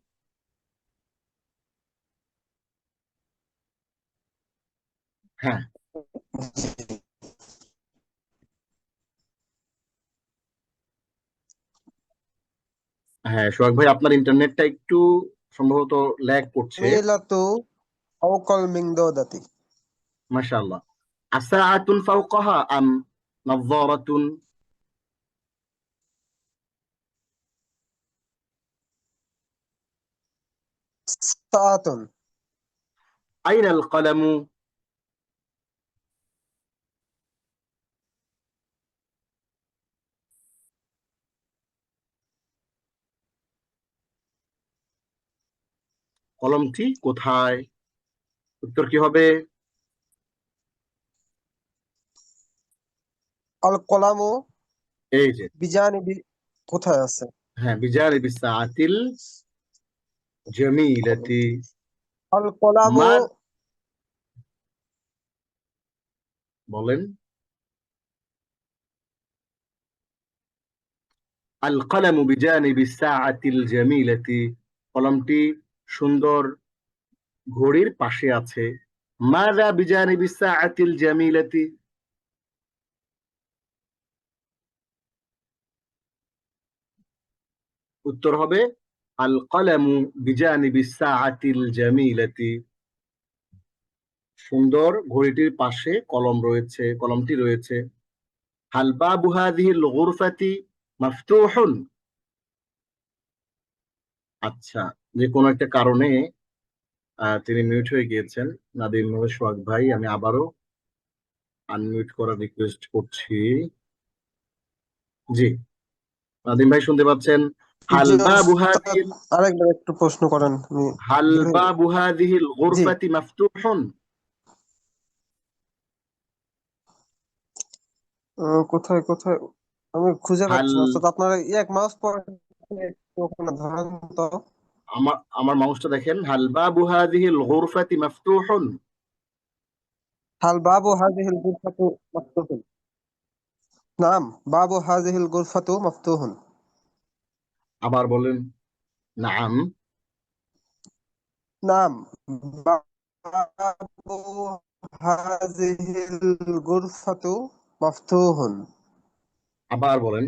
হ্যাঁ, হ্যাঁ সোহাগ ভাই, আপনার ইন্টারনেটটা একটু সম্ভবত ল্যাগ করছে। جميلة فوق المنضدة. মাশাআল্লাহ। আসাআতুন ফাওকাহা আম নাযারাতুন? ساعة. আইনাল কলামু? কলমটি কোথায়? উত্তর কি হবে? القلم এই যে, بجانب কোথায় আছে? হ্যাঁ, বিজানিবি সাআতিল জামিলাতি। القلم বলেন। আল কলামু বিজানিবি সাআতিল জামিলাতি, কলমটি সুন্দর ঘড়ির পাশে আছে। মাযা বিজানিবিস সাআতিল জামিলাতি, উত্তর হবে আল কলামু বিজানিবিস সাআতিল জামিলাতি। সুন্দর ঘড়িটির পাশে কলম রয়েছে, কলমটি রয়েছে। হাল বাবু হাযিহিল গুরফাতি মাফতুহুন, আচ্ছা, যে কোনো একটা কারণে তিনি মিউট হয়ে গিয়েছেন। নাদিম সোহাগ ভাই, আমি আবারও আনমিউট করার রিকোয়েস্ট করছি। জি, নাদিম ভাই শুনতে পাচ্ছেন? হাল জি বাবু ওস্তাদ, হাযিহিল আরেকবার একটু প্রশ্ন করেন, আমি হাল বের হয়ে বাবু হাযিহিল জি গুরফাতি মাফতুহুন। কোথায় কোথায় আমি খুঁজে হাল পাচ্ছি না ওস্তাদ, আপনার এক মাউস পয়েন্টার একটু ওখানে ধরেন তো। আমার আমার মাউসটা দেখেন, হাল বাবু হাযিহিল গুরফাতি মাফতুহুন। হাল বাবু হাযিহিল গুরফাতু মাফতুহুন। নাম, বাবু হাযিহিল গুরফাতু মাফতুহুন। আবার বলেন। নাম। নাম, বাবু হাযিহিল গুরফাতু মাফতুহুন। আবার বলেন।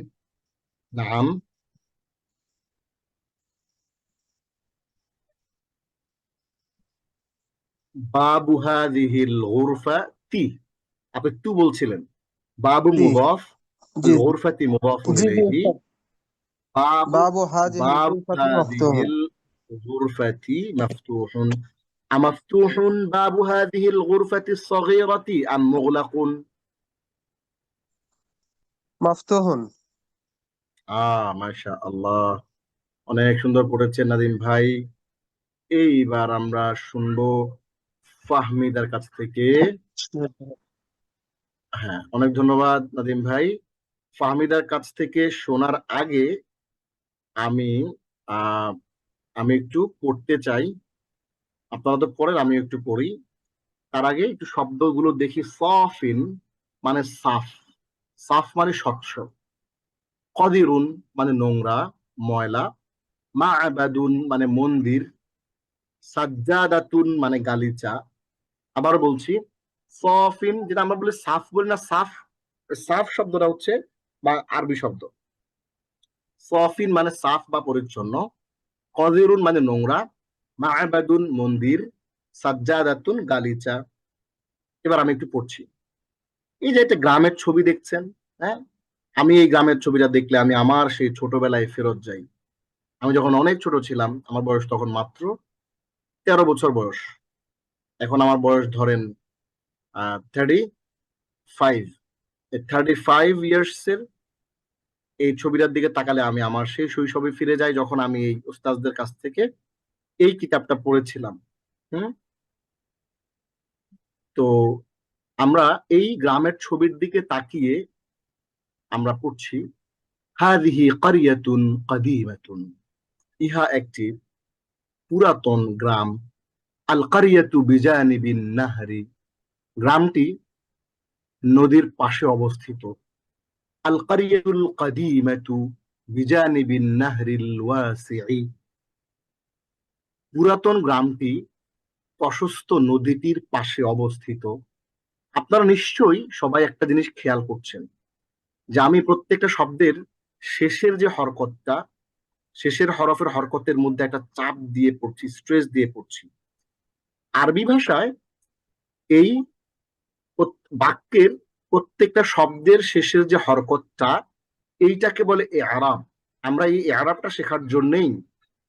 নাম। বাবু হাযিহিল গুরফাতি, আপনি তু বলছিলেন। বাবু জি মুদাফ, আল জি জি গুরফাতি মুদাফুন জি জি ইলাইহি। ওস্তাদ। বাবু বাবু হাযিহিল বাবু গুরফাতু মাফতুহুন। হাযিহিল গুরফাতি মাফতুহুন। আমাফতুহুন বাবু হাযিহিল গুরফাতি الصغيرة আম মুগলাকুন। মাফতুহুন। মাশাআল্লাহ, অনেক সুন্দর পড়েছেন নাদিম ভাই। এইবার আমরা শুনবো ফাহমিদার কাছ থেকে। হ্যাঁ, অনেক ধন্যবাদ নাদিম ভাই। ফাহমিদার কাছ থেকে শোনার আগে আমি আহ আমি একটু পড়তে চাই। আপনারা তো পড়েন, আমি একটু পড়ি। তার আগে একটু শব্দগুলো দেখি। সাফিন মানে সাফ, সাফ মানে স্বচ্ছ। কদিরুন মানে নোংরা, ময়লা। মা'বাদুন মানে মন্দির। সাজ্জাদাতুন মানে গালিচা। আবার বলছি, সফিন যেটা আমরা বলি সাফ বলি না, সাফ, সাফ শব্দটা হচ্ছে বা আরবি শব্দ। সফিন মানে সাফ বা পরিচ্ছন্ন। কদিরুন মানে নোংরা। মা'বাদুন মন্দির। সাজ্জাদাতুন গালিচা। এবার আমি একটু পড়ছি। এই যে একটা গ্রামের ছবি দেখছেন, হ্যাঁ, আমি এই গ্রামের ছবিটা দেখলে আমি আমার সেই ছোটবেলায় ফেরত যাই। আমি যখন অনেক ছোট ছিলাম, আমার বয়স তখন মাত্র 13 বছর বয়স। এখন আমার বয়স ধরেন 35। 35 ইয়ার্স এর এই ছবিটার দিকে তাকালে আমি আমার সেই শৈশবে ফিরে যাই, যখন আমি এই উস্তাজদের কাছ থেকে এই কিতাবটা পড়েছিলাম। হুম। তো আমরা এই গ্রামের ছবির দিকে তাকিয়ে আমরা পড়ছি, হাদিহি কারিয়াতুন কাদিমাতুন, ইহা একটি পুরাতন গ্রাম। আল কারিয়াতু বিজানিবিন নাহরি, গ্রামটি নদীর পাশে অবস্থিত। আল কারিয়াতুল কাদিমাতু বিজানিবিন নাহরিল ওয়াসিই, পুরাতন গ্রামটি প্রশস্ত নদীটির পাশে অবস্থিত। আপনারা নিশ্চয়ই সবাই একটা জিনিস খেয়াল করছেন, যে আমি প্রত্যেকটা শব্দের শেষের যে হরকতটা, শেষের হরফের হরকতের মধ্যে একটা চাপ দিয়ে পড়ছি, স্ট্রেস দিয়ে পড়ছি। আরবি ভাষায় এই বাক্যের প্রত্যেকটা শব্দের শেষের যে হরকতটা, এইটাকে বলে এআরাব। আমরা এই এআরাবটা শেখার জন্যই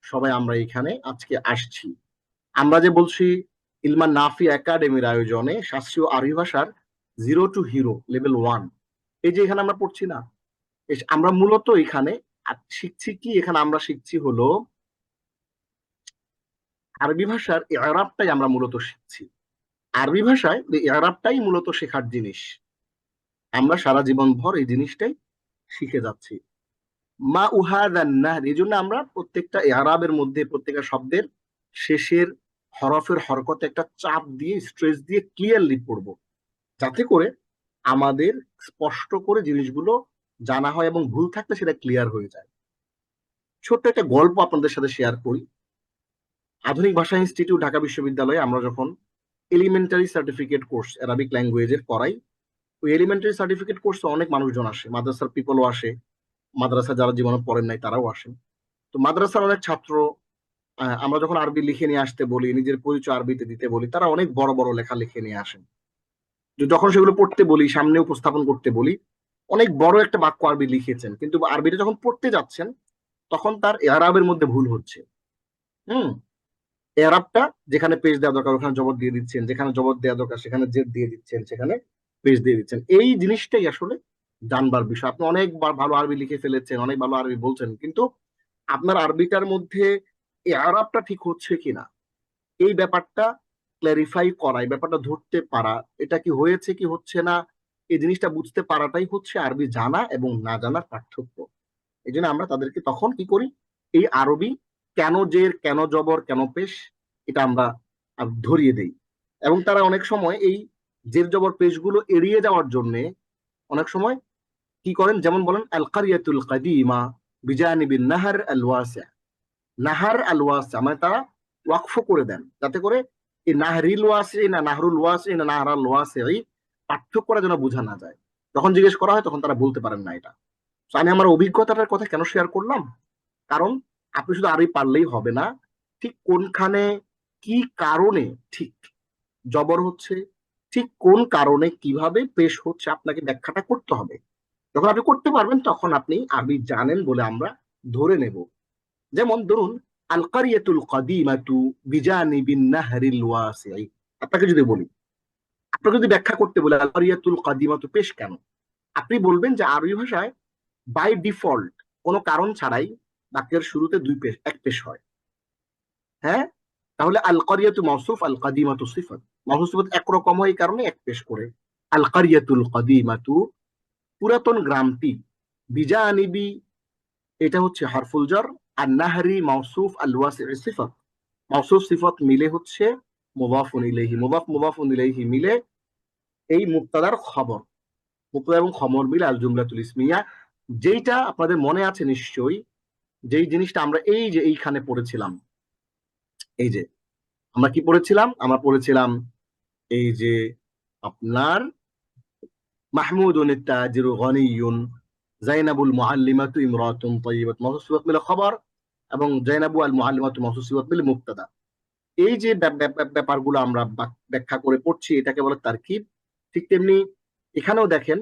সবাই আমরা এখানে আজকে আসছি। আমরা যে বলছি ইলমান নাফি একাডেমির আয়োজনে শাস্ত্রীয় আরবি ভাষার 0 টু হিরো লেভেল 1, এই যে এখানে আমরা পড়ছি না, আমরা মূলত এখানে শিখছি কি, এখানে আমরা শিখছি হলো আরবি ভাষার এআরাবটাই আমরা মূলত শিখছি। আরবি ভাষায় এআরাবটাই মূলত শেখার জিনিস। আমরা সারা জীবন ভর এই জিনিসটাই শিখে যাচ্ছি। মা উহাদান নাহর, এই জন্য আমরা প্রত্যেকটা এআরাবের মধ্যে প্রত্যেকটা শব্দের শেষের হরফের হরকতে একটা চাপ দিয়ে, স্ট্রেস দিয়ে ক্লিয়ারলি পড়ব, যাতে করে আমাদের স্পষ্ট করে জিনিসগুলো জানা হয় এবং ভুল থাকলে সেটা ক্লিয়ার হয়ে যায়। ছোট্ট একটা গল্প আপনাদের সাথে শেয়ার করি। আধুনিক ভাষা ইনস্টিটিউট ঢাকা বিশ্ববিদ্যালয়ে আমরা যখন এলিমেন্টারি সার্টিফিকেট কোর্স অ্যারাবিক ল্যাঙ্গুয়েজের করাই, ওই এলিমেন্টারি সার্টিফিকেট কোর্সে অনেক মানুষজন আসে, মাদ্রাসার পিপলও আসে, মাদ্রাসা যারা জীবনে পড়েন নাই তারাও আসেন। তো মাদ্রাসার অনেক ছাত্র, আমরা যখন আরবি লিখে নিয়ে আসতে বলি, নিজের পরিচয় আরবিতে দিতে বলি, তারা অনেক বড় বড় লেখা লিখে নিয়ে আসেন। যখন সেগুলো পড়তে বলি, সামনে উপস্থাপন করতে বলি, অনেক বড় একটা বাক্য আরবি লিখেছেন, কিন্তু আরবিটা যখন পড়তে যাচ্ছেন তখন তার এরাবের মধ্যে ভুল হচ্ছে। হুম এরাবটা যেখানে পেজ দেওয়া দরকার ওখানে জবর দিয়ে দিচ্ছেন, যেখানে জবর দেওয়া দরকার সেখানে জেদ দিয়ে দিচ্ছেন, সেখানে পেজ দিয়ে দিচ্ছেন। এই জিনিসটাই আসলে জানবার বিষয়। আপনি অনেকবার ভালো আরবি লিখে ফেলেছেন, অনেক ভালো আরবি বলছেন, কিন্তু আপনার আরবিটার মধ্যে এরাবটা ঠিক হচ্ছে কিনা, এই ব্যাপারটা ক্ল্যারিফাই করা, এই ব্যাপারটা ধরতে পারা, এটা কি হয়েছে কি হচ্ছে না, এই জিনিসটা বুঝতে পারাটাই হচ্ছে আরবি জানা এবং না জানার পার্থক্য। এই জন্য আমরা তাদেরকে তখন কি করি, এই আরবি কেন জের, কেন জবর, কেন পেশ, এটা আমরা ধরিয়ে দেই। এবং তারা অনেক সময় এই জের জবর পেশগুলো এড়িয়ে যাওয়ার জন্য অনেক সময় কি করেন, যেমন বলেন আল কারিয়াতুল কাদিমা বিজানিবিন নাহার আল ওয়াসিআ। নাহার আল ওয়াসিআ মানে তারা ওয়াকফ করে দেন, যাতে করে এই নাহরিল ওয়াসিআ না নাহরুল ওয়াসিআ না নাহরাল ওয়াসিআ পার্থক্যটা যেন বোঝা না যায়। যখন জিজ্ঞেস করা হয় তখন তারা বলতে পারেন না এটা। তো আমি আমার অভিজ্ঞতাটার কথা কেন শেয়ার করলাম, কারণ আপনি শুধু আরবি পারলেই হবে না, ঠিক কোনখানে কি কারণে ঠিক জবর হচ্ছে, ঠিক কোন কারণে কিভাবে পেশ হচ্ছে আপনাকে ব্যাখ্যাটা করতে হবে। যখন আপনি করতে পারবেন তখন আপনি আরবি জানেন বলে আমরা ধরে নেব। যেমন ধরুন আল কারিয়াতুল কাদিমাতু বিজানিবিন নাহরিল ওয়াসিআ, আপনাকে যদি বলি, আপনাকে যদি ব্যাখ্যা করতে বলে আল কারিয়াতুল কাদিমাতু পেশ কেন, আপনি বলবেন যে আরবি ভাষায় বাই ডিফল্ট কোনো কারণ ছাড়াই বাক্যের শুরুতে এক পেশ হয়। হ্যাঁ, তাহলে আল কারিয়াতু মাউসুফ, আল কাদিমাতু সিফাত। মাউসুফ সিফাত একরকম হয়, এই কারণে এক পেশ করে। আল কারিয়াতুল কাদিমাতু পুরাতন গ্রামটি, বিজানিবি এটা হচ্ছে হারফুল জার, আর নাহরি মাউসুফ, আল ওয়াসি সিফাত। মাউসুফ সিফাত মিলে হচ্ছে মুদাফুন ইলাইহি, মুদাফুন ইলাইহি মিলে এই মুবতাদার খবর, মুবতাদা এবং খবর মিলে আল জুমলাতুল ইসমিয়া। যেইটা আপনাদের মনে আছে নিশ্চয়ই, যেই জিনিসটা আমরা এই যে এইখানে পড়েছিলাম, এই যে আমরা কি পড়েছিলাম, আমরা পড়েছিলাম এই যে আপনার মাহমুদুন তাজিরু গনিয়ুন, জাইনাবুল মুআল্লিমাতু ইমরাতুন তাইয়্যিবাত, মাউসুফ সিফাত মিলে খবর, এবং জাইনাবু আল মুআল্লিমাতু মাউসুফ সিফাত মিলে মুবতাদা। এই যে ব্যাপারগুলো আমরা ব্যাখ্যা করে পড়ছি, এটাকে বলে তারকিব। ঠিক তেমনি এখানেও দেখেন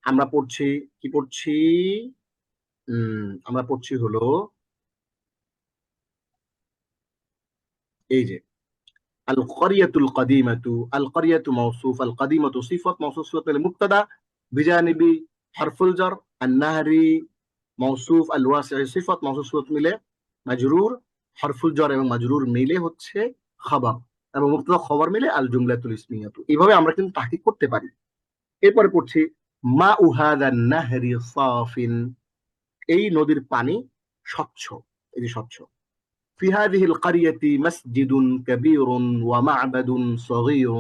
আমরা পড়ছি, কি পড়ছি, আমরা পড়ছি হলো এই যে আল কারিয়াতুল কাদিমাতু, আল কারিয়াতু মাউসুফ, আল কাদিমাতু সিফাত, মাউসুফ সিফাত মিলে মুবতাদা, বিজানিবি হারফুল জার, আন নাহরি মাউসুফ, আল ওয়াসি সিফাত, মাউসুফ সিফাত মিলে মাজরুর, হারফুল জার এবং মাজরুর মিলে হচ্ছে খাবার, এবং মুবতাদা খবর মিলে আল জুমলাতুল ইসমিয়াতু। এইভাবে আমরা কিন্তু তাহকিক করতে পারি। এরপরে পড়ছি মা উহাদান নাহরি সাফিন, এই নদীর পানি স্বচ্ছ, এই যে স্বচ্ছ। في هذه القرية مسجد كبير ومعبد صغير,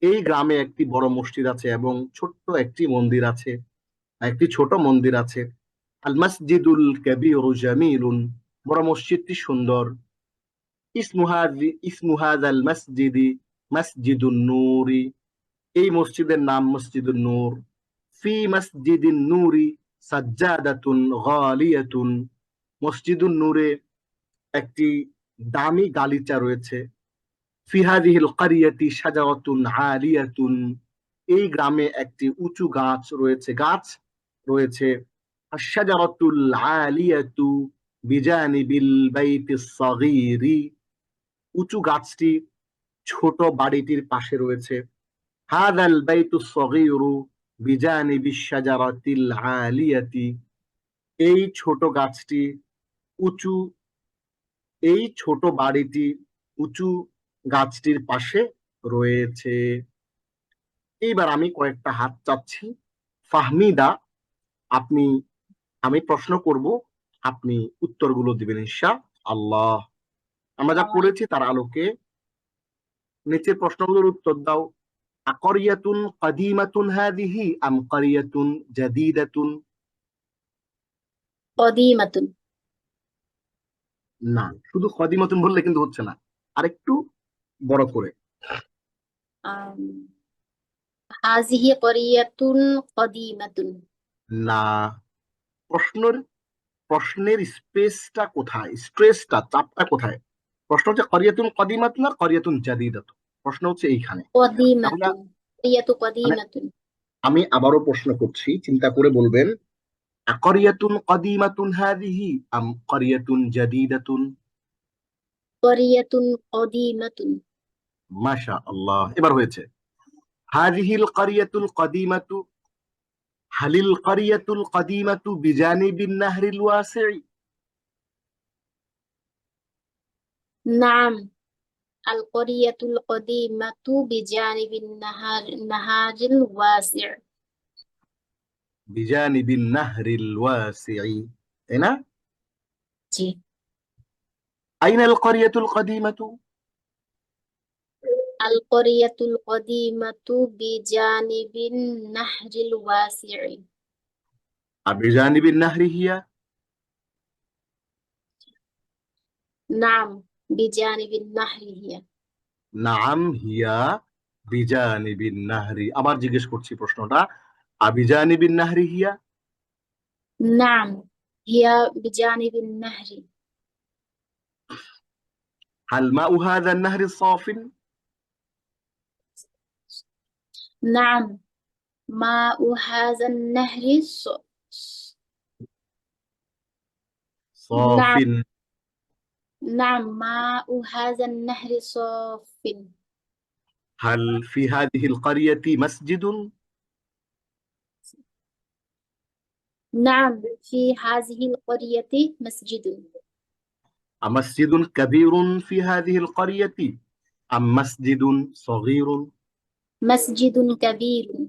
এই গ্রামে একটি বড় মসজিদ আছে এবং ছোট্ট একটি মন্দির আছে, একটি ছোট মন্দির আছে। আল মসজিদুল কাবীর জামিলুন, বড় মসজিদটি সুন্দর। ইসমু হাযাল মসজিদি মসজিদুন নূরি, এই মসজিদের নাম মসজিদুন নূর। ফি মসজিদিন নূরি সাজ্জাদাতুন গালিয়াতুন, মসজিদুন নূরে একটি দামি গালিচা রয়েছে। ফি হাযিহিল কারিয়াতি শাজারাতুন আলিয়াতুন, এই গ্রামে একটি উঁচু গাছ রয়েছে, গাছ রয়েছে। আশ-শাজারাতুল আলিয়াতু বিজানিবিল বাইতিস সাগীরি, উঁচু গাছটি ছোট বাড়িটির পাশে রয়েছে। হাযাল বাইতুস সাগীরু বিজানিবিশ শাজারাতিল আলিয়াতি, এই ছোট গাছটি উঁচু, এই ছোট বাড়িটি উঁচু গাছটির পাশে রয়েছে। এইবার আমি কয়েকটা হাত চাচ্ছি, ফাহমিদা আপনি, আমি প্রশ্ন করব, আপনি উত্তরগুলো দিবেন ইনশাআল্লাহ। আমরা যা পড়েছি তার আলোকে নিচের প্রশ্নগুলোর উত্তর দাও। আকরিয়াতুন কাদিমাতুন হাদিহি আম কারিয়াতুন জাদিদাতুন? قديمة. না, শুধু কদিমাতুন বললে কিন্তু হচ্ছে না, আরেকটু বড় করে। আম, হাজিহি করিয়াতুন কদিমাতুন। না, প্রশ্নের প্রশ্নের স্পেসটা কোথায়, স্ট্রেসটা, চাপটা কোথায়? প্রশ্ন হচ্ছে করিয়াতুন কদিমাতুন আর করিয়াতুন জাদিদাতুন, প্রশ্ন হচ্ছে এইখানে। তাহলে কদিমাতুন করিয়াতু মানে কদিমাতুন। আমি আবারও প্রশ্ন করছি, চিন্তা করে বলবেন, আকরিয়াতুন কদিমাতুন হাদিহি আম করিয়াতুন জাদিদাতুন? করিয়াতুন কদিমাতুন। মাশা আল্লাহ, এবার হয়েছে। হাদিহিল করিয়াতুল কদিমাতু হালিল করিয়াতুল কদিমাতু বিজানিবিন নাহরিল ওয়াসি'i? নাম আল করিয়াতুল কদিমাতু বিজানিবিন নাহারিল ওয়াসি'। বিজানিবিন নাহরিল ওয়াসি'i, তাই না? জি। আইনাল করিয়াতুল কদিমাতু? আল করিয়াতুল কদিমাতু বিজানিবিন নাহরিল ওয়াসি'i। আর বিজানিবিন নাহরি হিয়া? নাম বিজানিবিন নাহরি হিয়া। নাম হিয়া বিজানিবিন নাহরি। আবার জিজ্ঞেস করছি প্রশ্নটা, আবিজানিবিন নাহরি হিয়া? নাম হিয়া বিজানিবিন নাহরি। হাল মাউ হাযা আন-নাহরি সাফিন? নাম মাউ হাযান নাহরি নাম সাফিন। নাম মাউ হাযান নাহরি সাফিন। হাল ফি হাযিহিল ক্বরিয়াতি মসজিদুন? নাম ফি হাযিহিল ক্বরিয়াতি মসজিদুন। আমসজিদুন কাবীরুন ফি হাযিহিল ক্বরিয়াতি আম মসজিদুন সগীরুন? মসজিদুন কাবীরুন।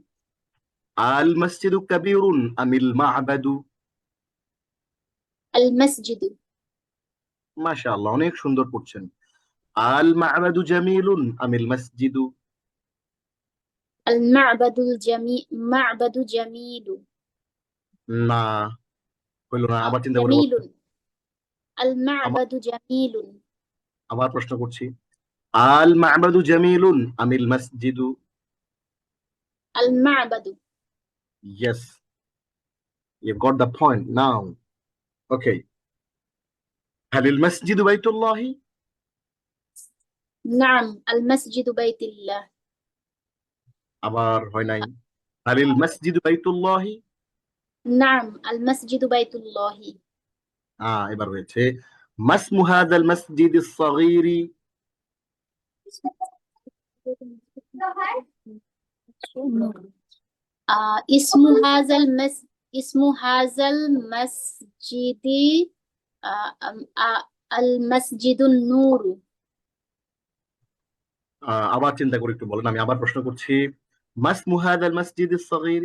আল মসজিদু কাবীরুন আমিল মা'বাদু? আল মসজিদু। মাশাআল্লাহ, অনেক সুন্দর পড়ছেন। আল মা'বাদু জামিলুন আমিল মসজিদু? আল মা'বাদু জামিলু। না, হইল না, আবার চিন্তা করে বলুন। জামিলুন। আল আবার মা'বাদু জামিলুন। আবার প্রশ্ন করছি, আল মা'বাদু জামিলুন আমিল মসজিদু? আল মা'বাদু। Yes, you've got the point now. Okay. هل المسجد بيت الله? নাম আল মসজিদু বাইতুল্লাহ। আবার হয় নাই। هل المسجد بيت الله? নাম আল মসজিদু বাইতুল্লাহি। এবার হয়েছে। ما اسم هذا المسجد الصغير? ইসমু হাযাল মসজিদি আল মসজিদুন নূর। আবার চিন্তা করে একটু বলেন, আমি আবার প্রশ্ন করছি। ما اسم هذا المسجد الصغير?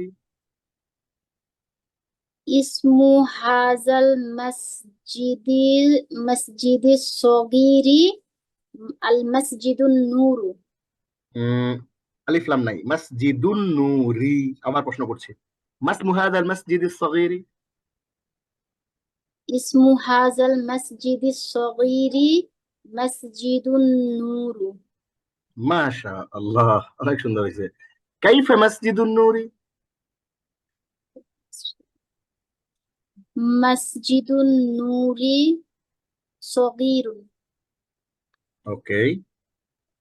ইসমু হাযাল মসজিদি সগীরি আল মসজিদুন নূর। আলিফ লাম নাই, মসজিদুন নূরি। আবার প্রশ্ন করছি, ما اسم هذا المسجد الصغير? ইসমু হাযাল মসজিদি সগীরি মসজিদুন নূর। মাশাআল্লাহ, অনেক সুন্দর হয়েছে। কাইফা মসজিদুন নূরি? মসজিদুন নূরি সগীরুন। ওকে,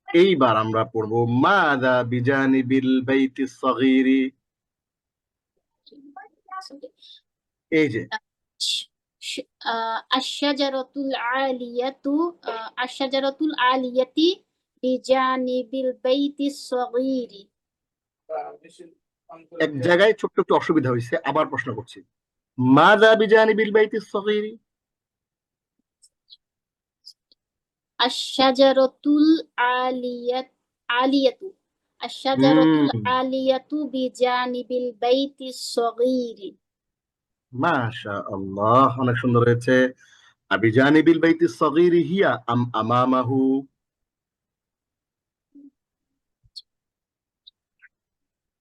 এইবার আমরা পড়বো মাযা বিজানিবিল বাইতিস সগীরি। এই যে আশ-শাজারাতুল আলিয়াতি বিজানিবিল বাইতিস সগীরি। এক জায়গায় ছোট্ট একটু অসুবিধা হয়েছে, আবার প্রশ্ন করছি, মাযা বিজানিবিল বাইতিস সগীরি? আশ-শাজারাতুল আলিয়াতু আশ-শাজারাতুল আলিয়াতু বিজানিবিল বাইতিস সগীরি। মাশাআল্লাহ, অনেক সুন্দর হয়েছে। বিজানিবিল বাইতিস সগীরি হিয়া আম আমামাহু?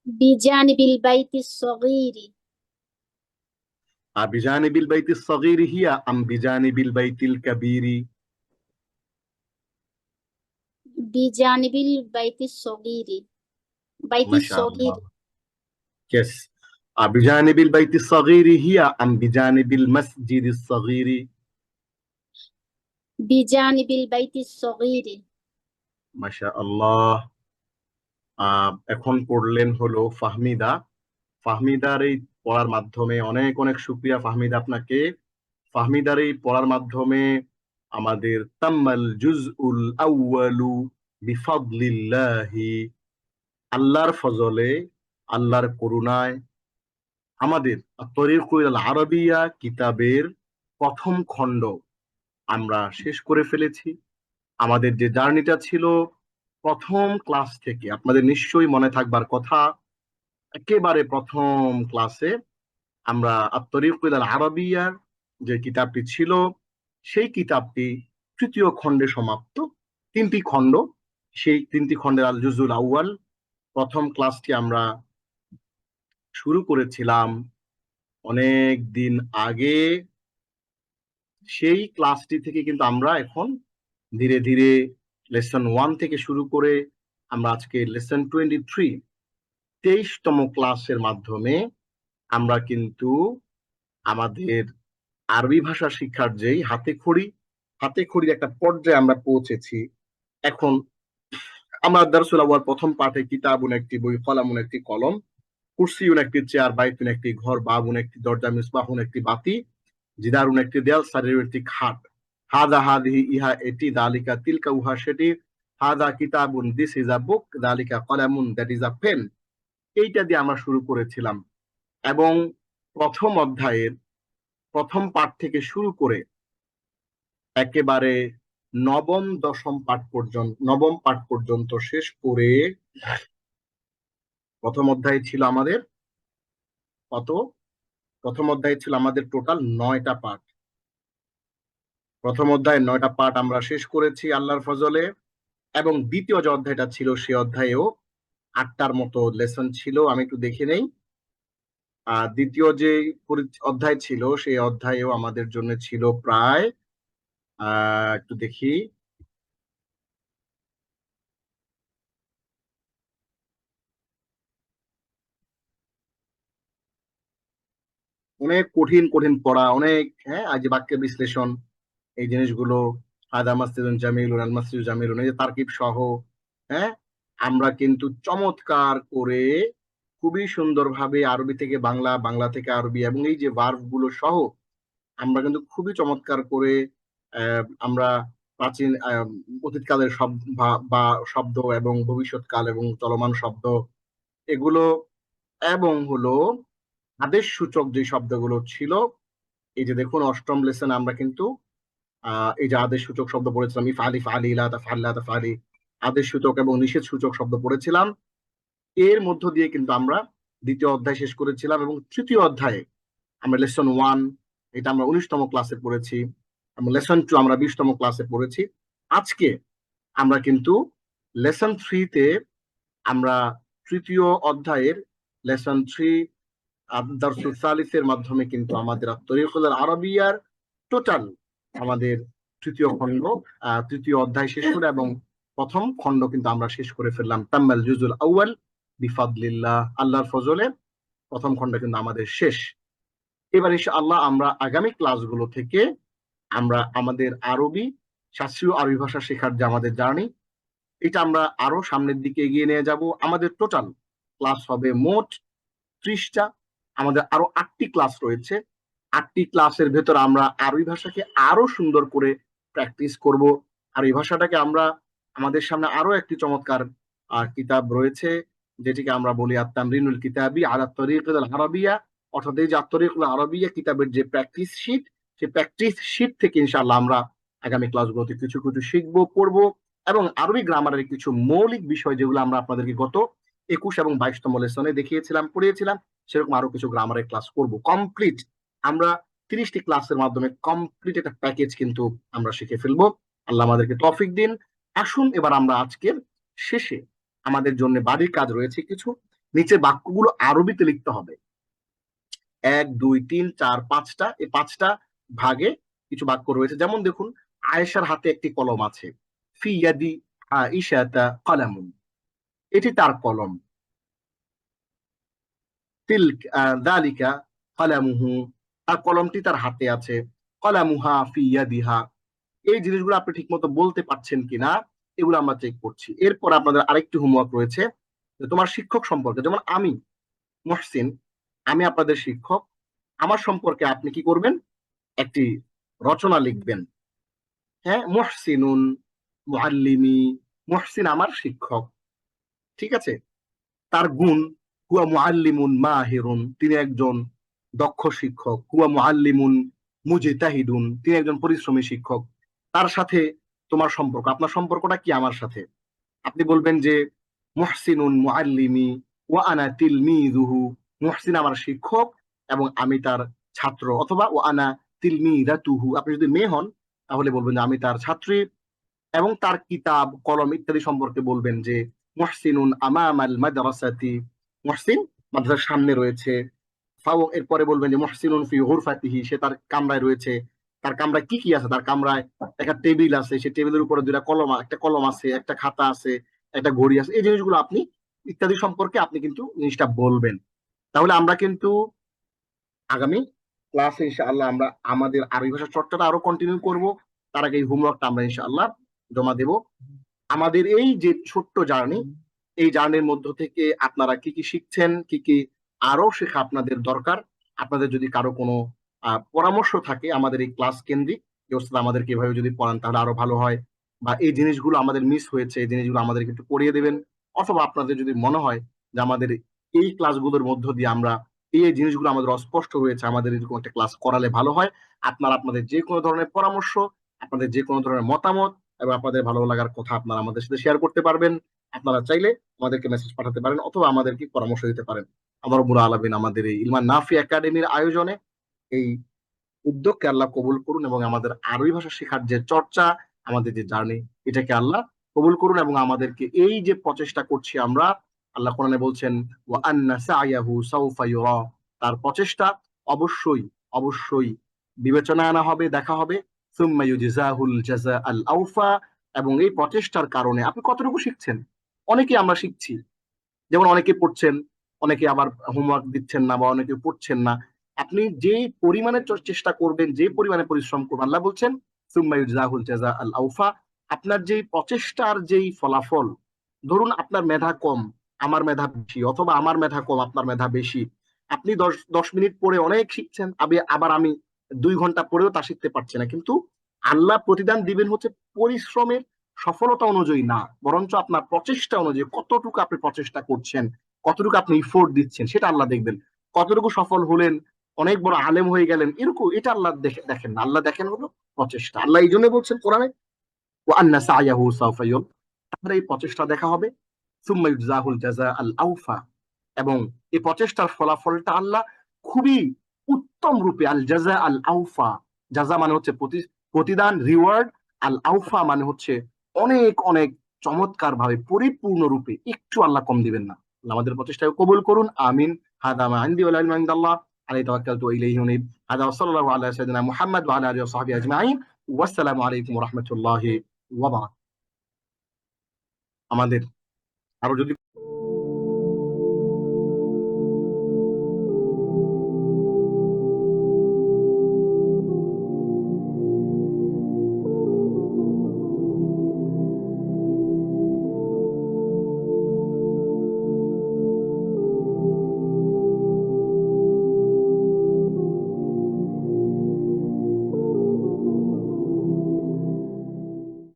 বিজানিবিল বাইতিস সগীরি। বিজানিবিল বাইতিস সগীরি হিয়া আম বিজানিবিল বাইতিল কাবীরি? বিজানিবিল বাইতিস সগীরি বাইতিস মাশাআল্লাহ। সগীর Yes. بجانب البيت الصغير هي أم بجانب المسجد الصغير؟ বিজানিবিল বাইতিস সগীরি মাশাআল্লাহ। এখন পড়লেন হলো ফাহমিদা। ফাহমিদার এই পড়ার মাধ্যমে অনেক অনেক শুকরিয়া ফাহমিদা আপনাকে। ফাহমিদার এই পড়ার মাধ্যমে আমাদের তাম্মাল জুজউল আউয়ালু বিফাদলিল্লাহি, আল্লাহর ফজলে, আল্লাহর করুণায় আমাদের তরিকুল আরবিয়া কিতাবের প্রথম খণ্ড আমরা শেষ করে ফেলেছি। আমাদের যে জার্নিটা ছিল প্রথম ক্লাস থেকে, আপনাদের নিশ্চয়ই মনে থাকবার কথা, একেবারে প্রথম ক্লাসে আমরা আত-তরিকুল আরবিয়ার যে কিতাবটি ছিল সেই কিতাবটি তৃতীয় খণ্ডে সমাপ্ত। 3টি খণ্ড, সেই 3টি খণ্ডের আল জুজুল আউয়াল প্রথম ক্লাসটি আমরা শুরু করেছিলাম অনেক দিন আগে। সেই ক্লাসটি থেকে কিন্তু আমরা এখন ধীরে ধীরে লেসন 1 থেকে শুরু করে আমরা আজকে লেসন 23 23তম ক্লাসের মাধ্যমে আমরা কিন্তু আমাদের আরবি ভাষা শিক্ষার যেই হাতেখড়ির একটা পর্যায়ে আমরা পৌঁছেছি। এখন আমরা দারসুল আউয়াল প্রথম পাঠে কিতাবুন একটি বই, কলামুন একটি কলম, কুরসিউন একটি চেয়ার, বাইতুন একটি ঘর, বাবুন একটি দরজা, মিসবাহুন একটি বাতি, জিদারুন একটি দেয়াল, সারিরুন একটি খাট, হাদা হাদিহি ইহা এটি, দালিকা তিলকা উহা সেটি, হাদা কিতাবুন দিস ইজ আ বুক, দালিকা কলামুন দ্যাট ইজ আ পেন। এইটা দিয়ে আমরা শুরু করেছিলাম এবং প্রথম অধ্যায়ের প্রথম পাঠ থেকে শুরু করে একেবারে নবম পাঠ পর্যন্ত শেষ করে প্রথম অধ্যায় ছিল আমাদের কত? প্রথম অধ্যায় ছিল আমাদের টোটাল 9টা পাঠ। প্রথম অধ্যায়ের 9টা পাঠ আমরা শেষ করেছি আল্লাহর ফজলে, এবং দ্বিতীয় যে অধ্যায়টা ছিল সে অধ্যায়েও 8টার মতো লেসন ছিল। আমি একটু দেখে নেই। দ্বিতীয় যে অধ্যায় ছিল সেই অধ্যায়েও আমাদের জন্য ছিল প্রায় একটু দেখি, অনেক কঠিন কঠিন পড়া, অনেক আজ বাক্যের বিশ্লেষণ, এই জিনিসগুলো, হাদা মাসজিদুন জামিলুন, আল মাসজিদু জামিলুন, এই যে তারকিব সহ আমরা কিন্তু চমৎকার করে খুবই সুন্দরভাবে আরবি থেকে বাংলা, বাংলা থেকে আরবি এবং এই যে ভার্ব গুলো সহ আমরা কিন্তু খুবই চমৎকার করে আমরা প্রাচীন অতীতকালের শব্দ এবং ভবিষ্যৎকাল এবং চলমান শব্দ এগুলো এবং হলো আদেশ সূচক যে শব্দগুলো ছিল, এই যে দেখুন 8ম লেসনে আমরা কিন্তু এই যে আদেশ সূচক শব্দ পড়েছিলাম, ইফআলি ফালি লা তাফআল লা তাফআলি, আদেশ সূচক এবং নিষেধ সূচক শব্দ পড়েছিলাম। এর মধ্য দিয়ে কিন্তু আমরা দ্বিতীয় অধ্যায় শেষ করেছিলাম এবং তৃতীয় অধ্যায়ে আমরা লেসন 1 এটা আমরা 19তম ক্লাসে পড়েছি এবং লেসন 2 আমরা 20তম ক্লাসে পড়েছি। আজকে আমরা কিন্তু লেসন 3 তে আমরা তৃতীয় অধ্যায়ের লেসন 3 দারসুল সালিসের মাধ্যমে কিন্তু আমাদের তরিকুল আরবিয়ার টোটাল আমাদের তৃতীয় অধ্যায় শেষ করে এবং প্রথম খণ্ড কিন্তু আমরা শেষ করে ফেললাম। তাম্মাল জুজুল আউয়াল বিফাদলিল্লাহ, আল্লাহর ফজলে প্রথম খণ্ড কিন্তু আমাদের শেষ। এবার ইনশাআল্লাহ আমরা আগামী ক্লাসগুলো থেকে আমরা আমাদের শাস্ত্রীয় আরবি ভাষা শেখার যে আমাদের জার্নি, এটা আমরা আরো সামনের দিকে এগিয়ে নিয়ে যাব। আমাদের টোটাল ক্লাস হবে মোট 30টা। আমাদের আরো 8টি ক্লাস রয়েছে। 8টি ক্লাসের ভেতর আমরা আরবি ভাষাকে আরো সুন্দর করে প্র্যাকটিস করব। আর এই ভাষাটাকে আমরা আমাদের সামনে আরো একটি চমৎকার কিতাব রয়েছে যেটিকে আমরা বলি আত-তামরিনুল কিতাবি আলা তরিকুল আরবিয়া, অর্থাৎ এই যে আত-তরিকুল আরবিয়া কিতাবের যে প্র্যাকটিস শীট, সেই প্র্যাকটিস শীট থেকে ইনশাআল্লাহ আমরা আগামী ক্লাসগুলোতে কিছু কিছু শিখবো, পড়বো এবং আরবি গ্রামারের কিছু মৌলিক বিষয় যেগুলো আমরা আপনাদেরকে গত 21 এবং 22তম লেসনে দেখিয়েছিলাম, পড়িয়েছিলাম, সেরকম আরো কিছু গ্রামারের ক্লাস করব। কমপ্লিট আমরা 30টি ক্লাসের মাধ্যমে কমপ্লিট একটা প্যাকেজ কিন্তু আমরা শিখে ফেলবো। আল্লাহ আমাদেরকে তৌফিক দিন। আসুন এবার আমরা আজকের শেষে আমাদের জন্য বাড়ির কাজ রয়েছে কিছু। নিচে বাক্যগুলো আরবিতে লিখতে হবে। 1 2 3 4 5টা, এই 5টা ভাগে কিছু বাক্য রয়েছে। যেমন দেখুন, আয়েশার হাতে একটি কলম আছে। ফি ইয়াদি আইশাতা কলামুন, এটি তার কলম। যালিকা কলামুহু, তার কলমটি তার হাতে আছে। কলামুহা ফি ইয়াদিহা, এই জিনিসগুলো আপনি ঠিকমতো বলতে পারছেন কিনা এগুলো আমরা চেক করছি। এরপর আপনাদের আরেকটি হোমওয়ার্ক রয়েছে যে তোমার শিক্ষক সম্পর্কে, যেমন আমি মুহসিন, আমি আপনাদের শিক্ষক, আমার সম্পর্কে আপনি কি করবেন, একটি রচনা লিখবেন। হ্যাঁ, মুহসিনুন মুআল্লিমি, মুহসিন আমার শিক্ষক, ঠিক আছে। তার গুণ, হুয়া মুআল্লিমুন মাহিরুন, তিনি একজন দক্ষ শিক্ষক। হুয়া মুআল্লিমুন মুজতাহিদুন, তিনি একজন পরিশ্রমী শিক্ষক। তার সাথে তোমার সম্পর্ক, আপনার সম্পর্কটা কি আমার সাথে? আপনি বলবেন যে মুহসিনুন মুআল্লিমি ওয়া আনা তিলমিযুহু, মুহসিন আমার শিক্ষক এবং আমি তার ছাত্র। অথবা ওয়া আনা তিলমিযাতুহু, আপনি যদি মেয়ে হন তাহলে বলবেন যে আমি তার ছাত্রী। এবং তার কিতাব, কলম ইত্যাদি সম্পর্কে বলবেন যে মুহসিনুন আমামাল মাদ্রাসাতি, মুহসিন মাদ্রাসার সামনে রয়েছে। এরপরে বলবেন যে মুহসিনুন ফি গুরফাতিহি, সে তার কামরায় রয়েছে। তার কামরায় কি কি আছে? তার কামরায় একটা টেবিল আছে, সেই টেবিলের উপরে দুইটা কলম, একটা কলম আছে, একটা খাতা আছে, একটা ঘড়ি আছে। এই জিনিসগুলো আপনি ইত্যাদি সম্পর্কে আপনি কিন্তু জিনিসটা বলবেন। তাহলে আমরা কিন্তু আগামী ক্লাসে ইনশাআল্লাহ আমরা আমাদের আরবি ভাষা চর্চাটা আরো কন্টিনিউ করব। তার আগে এই হোমওয়ার্কটা আমরা ইনশাআল্লাহ জমা দেব। আমাদের এই যে ছোট্ট জার্নি, এই জার্নির মধ্য থেকে আপনারা কি কি শিখছেন, কি কি আরো শেখা আপনাদের দরকার, আপনাদের যদি কারো কোনো পরামর্শ থাকে আমাদের এই ক্লাস কেন্দ্রিক, যে ওস্তাদ আমাদেরকে এভাবে যদি পড়ান তাহলে আরো ভালো হয়, বা এই জিনিসগুলো আমাদের মিস হয়েছে, এই জিনিসগুলো আমাদেরকে একটু পড়িয়ে দেবেন। অথবা আপনাদের যদি মনে হয় যে আমাদের এই ক্লাসগুলোর মধ্য দিয়ে আমরা এই জিনিসগুলো আমাদের অস্পষ্ট রয়েছে, আমাদের এরকম একটা ক্লাস করালে ভালো হয়, আপনারা আপনাদের যে কোনো ধরনের পরামর্শ, আপনাদের যে কোনো ধরনের মতামত এবং আপনাদের ভালো লাগার কথা আপনারা আমাদের সাথে শেয়ার করতে পারবেন। আপনারা চাইলে আমাদেরকে মেসেজ পাঠাতে পারেন অথবা আমাদেরকে পরামর্শ দিতে পারেন। আমার রব্বুল আলামিন আমাদের এই ইলমান নাফি একাডেমির আয়োজনে এই উদ্যোগকে আল্লাহ কবুল করুন এবং আমাদের আরবি ভাষা শেখার যে চর্চা, আমাদের যে জার্নি, এটাকে আল্লাহ কবুল করুন এবং আমাদেরকে এই যে প্রচেষ্টা করছি আমরা, আল্লাহ কোরআনে বলছেন ওয়া আন্না সায়াহু সাউফা ইউরা, তার প্রচেষ্টা অবশ্যই অবশ্যই বিবেচনায় আনা হবে, দেখা হবে। সুম্মা ইউজজাহুল জাযা আল আউফা, এবং এই প্রচেষ্টার কারণে আপনি কতটুকু শিখছেন। অনেকে আমরা শিখছি, যেমন অনেকে পড়ছেন, অনেকে আবার হোমওয়ার্ক দিচ্ছেন না, বা অনেকে পড়ছেন না। আপনি যে পরিমাণে চেষ্টা করবেন, যে পরিমাণে পরিশ্রম করবেন, আল্লাহ বলছেন সুম্মা ইউজজাহুল জাযা আল আউফা, আপনার যেই প্রচেষ্টার যেই ফলাফল, ধরুন আপনার মেধা কম, আমার মেধা বেশি, অথবা আমার মেধা কম, আপনার মেধা বেশি। আপনি 10 মিনিট পড়ে অনেক শিখছেন, আবার আমি 2 ঘন্টা পড়েও তা শিখতে পারছি না। কিন্তু আল্লাহ প্রতিদান দিবেন হচ্ছে পরিশ্রমের সফলতা অনুযায়ী না, বরঞ্চ আপনার প্রচেষ্টা অনুযায়ী, কতটুকু আপনি প্রচেষ্টা করছেন, কতটুকু আপনি ইফোর্ট দিচ্ছেন, সেটা আল্লাহ দেখবেন। কতটুকু সফল হলেন, অনেক বড় আলেম হয়ে গেলেন, এরকম এটা আল্লাহ দেখেন না। আল্লাহ দেখেন হলো প্রচেষ্টা। আল্লাহ এই জন্য বলছেন কোরআনে ওয়া আন্না সায়াহু সাউফা ইউরা, তার এই প্রচেষ্টা দেখা হবে। সুম্মা ইউজজাহুল জাযা আল আউফা, এবং এই প্রচেষ্টার ফলাফলটা আল্লাহ খুবই উত্তম রূপে, আল জাযা আল আউফা, জাযা মানে হচ্ছে প্রতিদান, রিওয়ার্ড, আল আউফা মানে হচ্ছে অনেক অনেক চমৎকার ভাবে, পরিপূর্ণ রূপে, একটু আল্লাহ কম দিবেন না। আল্লাহ আমাদের প্রচেষ্টাকে কবুল করুন, আমিন। হাদা মা ইনদি ওয়াল ইলমু ইনদাল্লাহ, আলাইহি তাওয়াক্কালতু ওয়া ইলাইহি উনীব। হাদা ওয়া সাল্লাল্লাহু আলা সাইয়্যিদিনা মুহাম্মদ ওয়া আলা আলিহি ওয়া সাহবিহি আজমাইন। ওয়াসসালামু আলাইকুম ওয়া রাহমাতুল্লাহি ওয়া বারাকাতুহু। আমাদের আরো যদি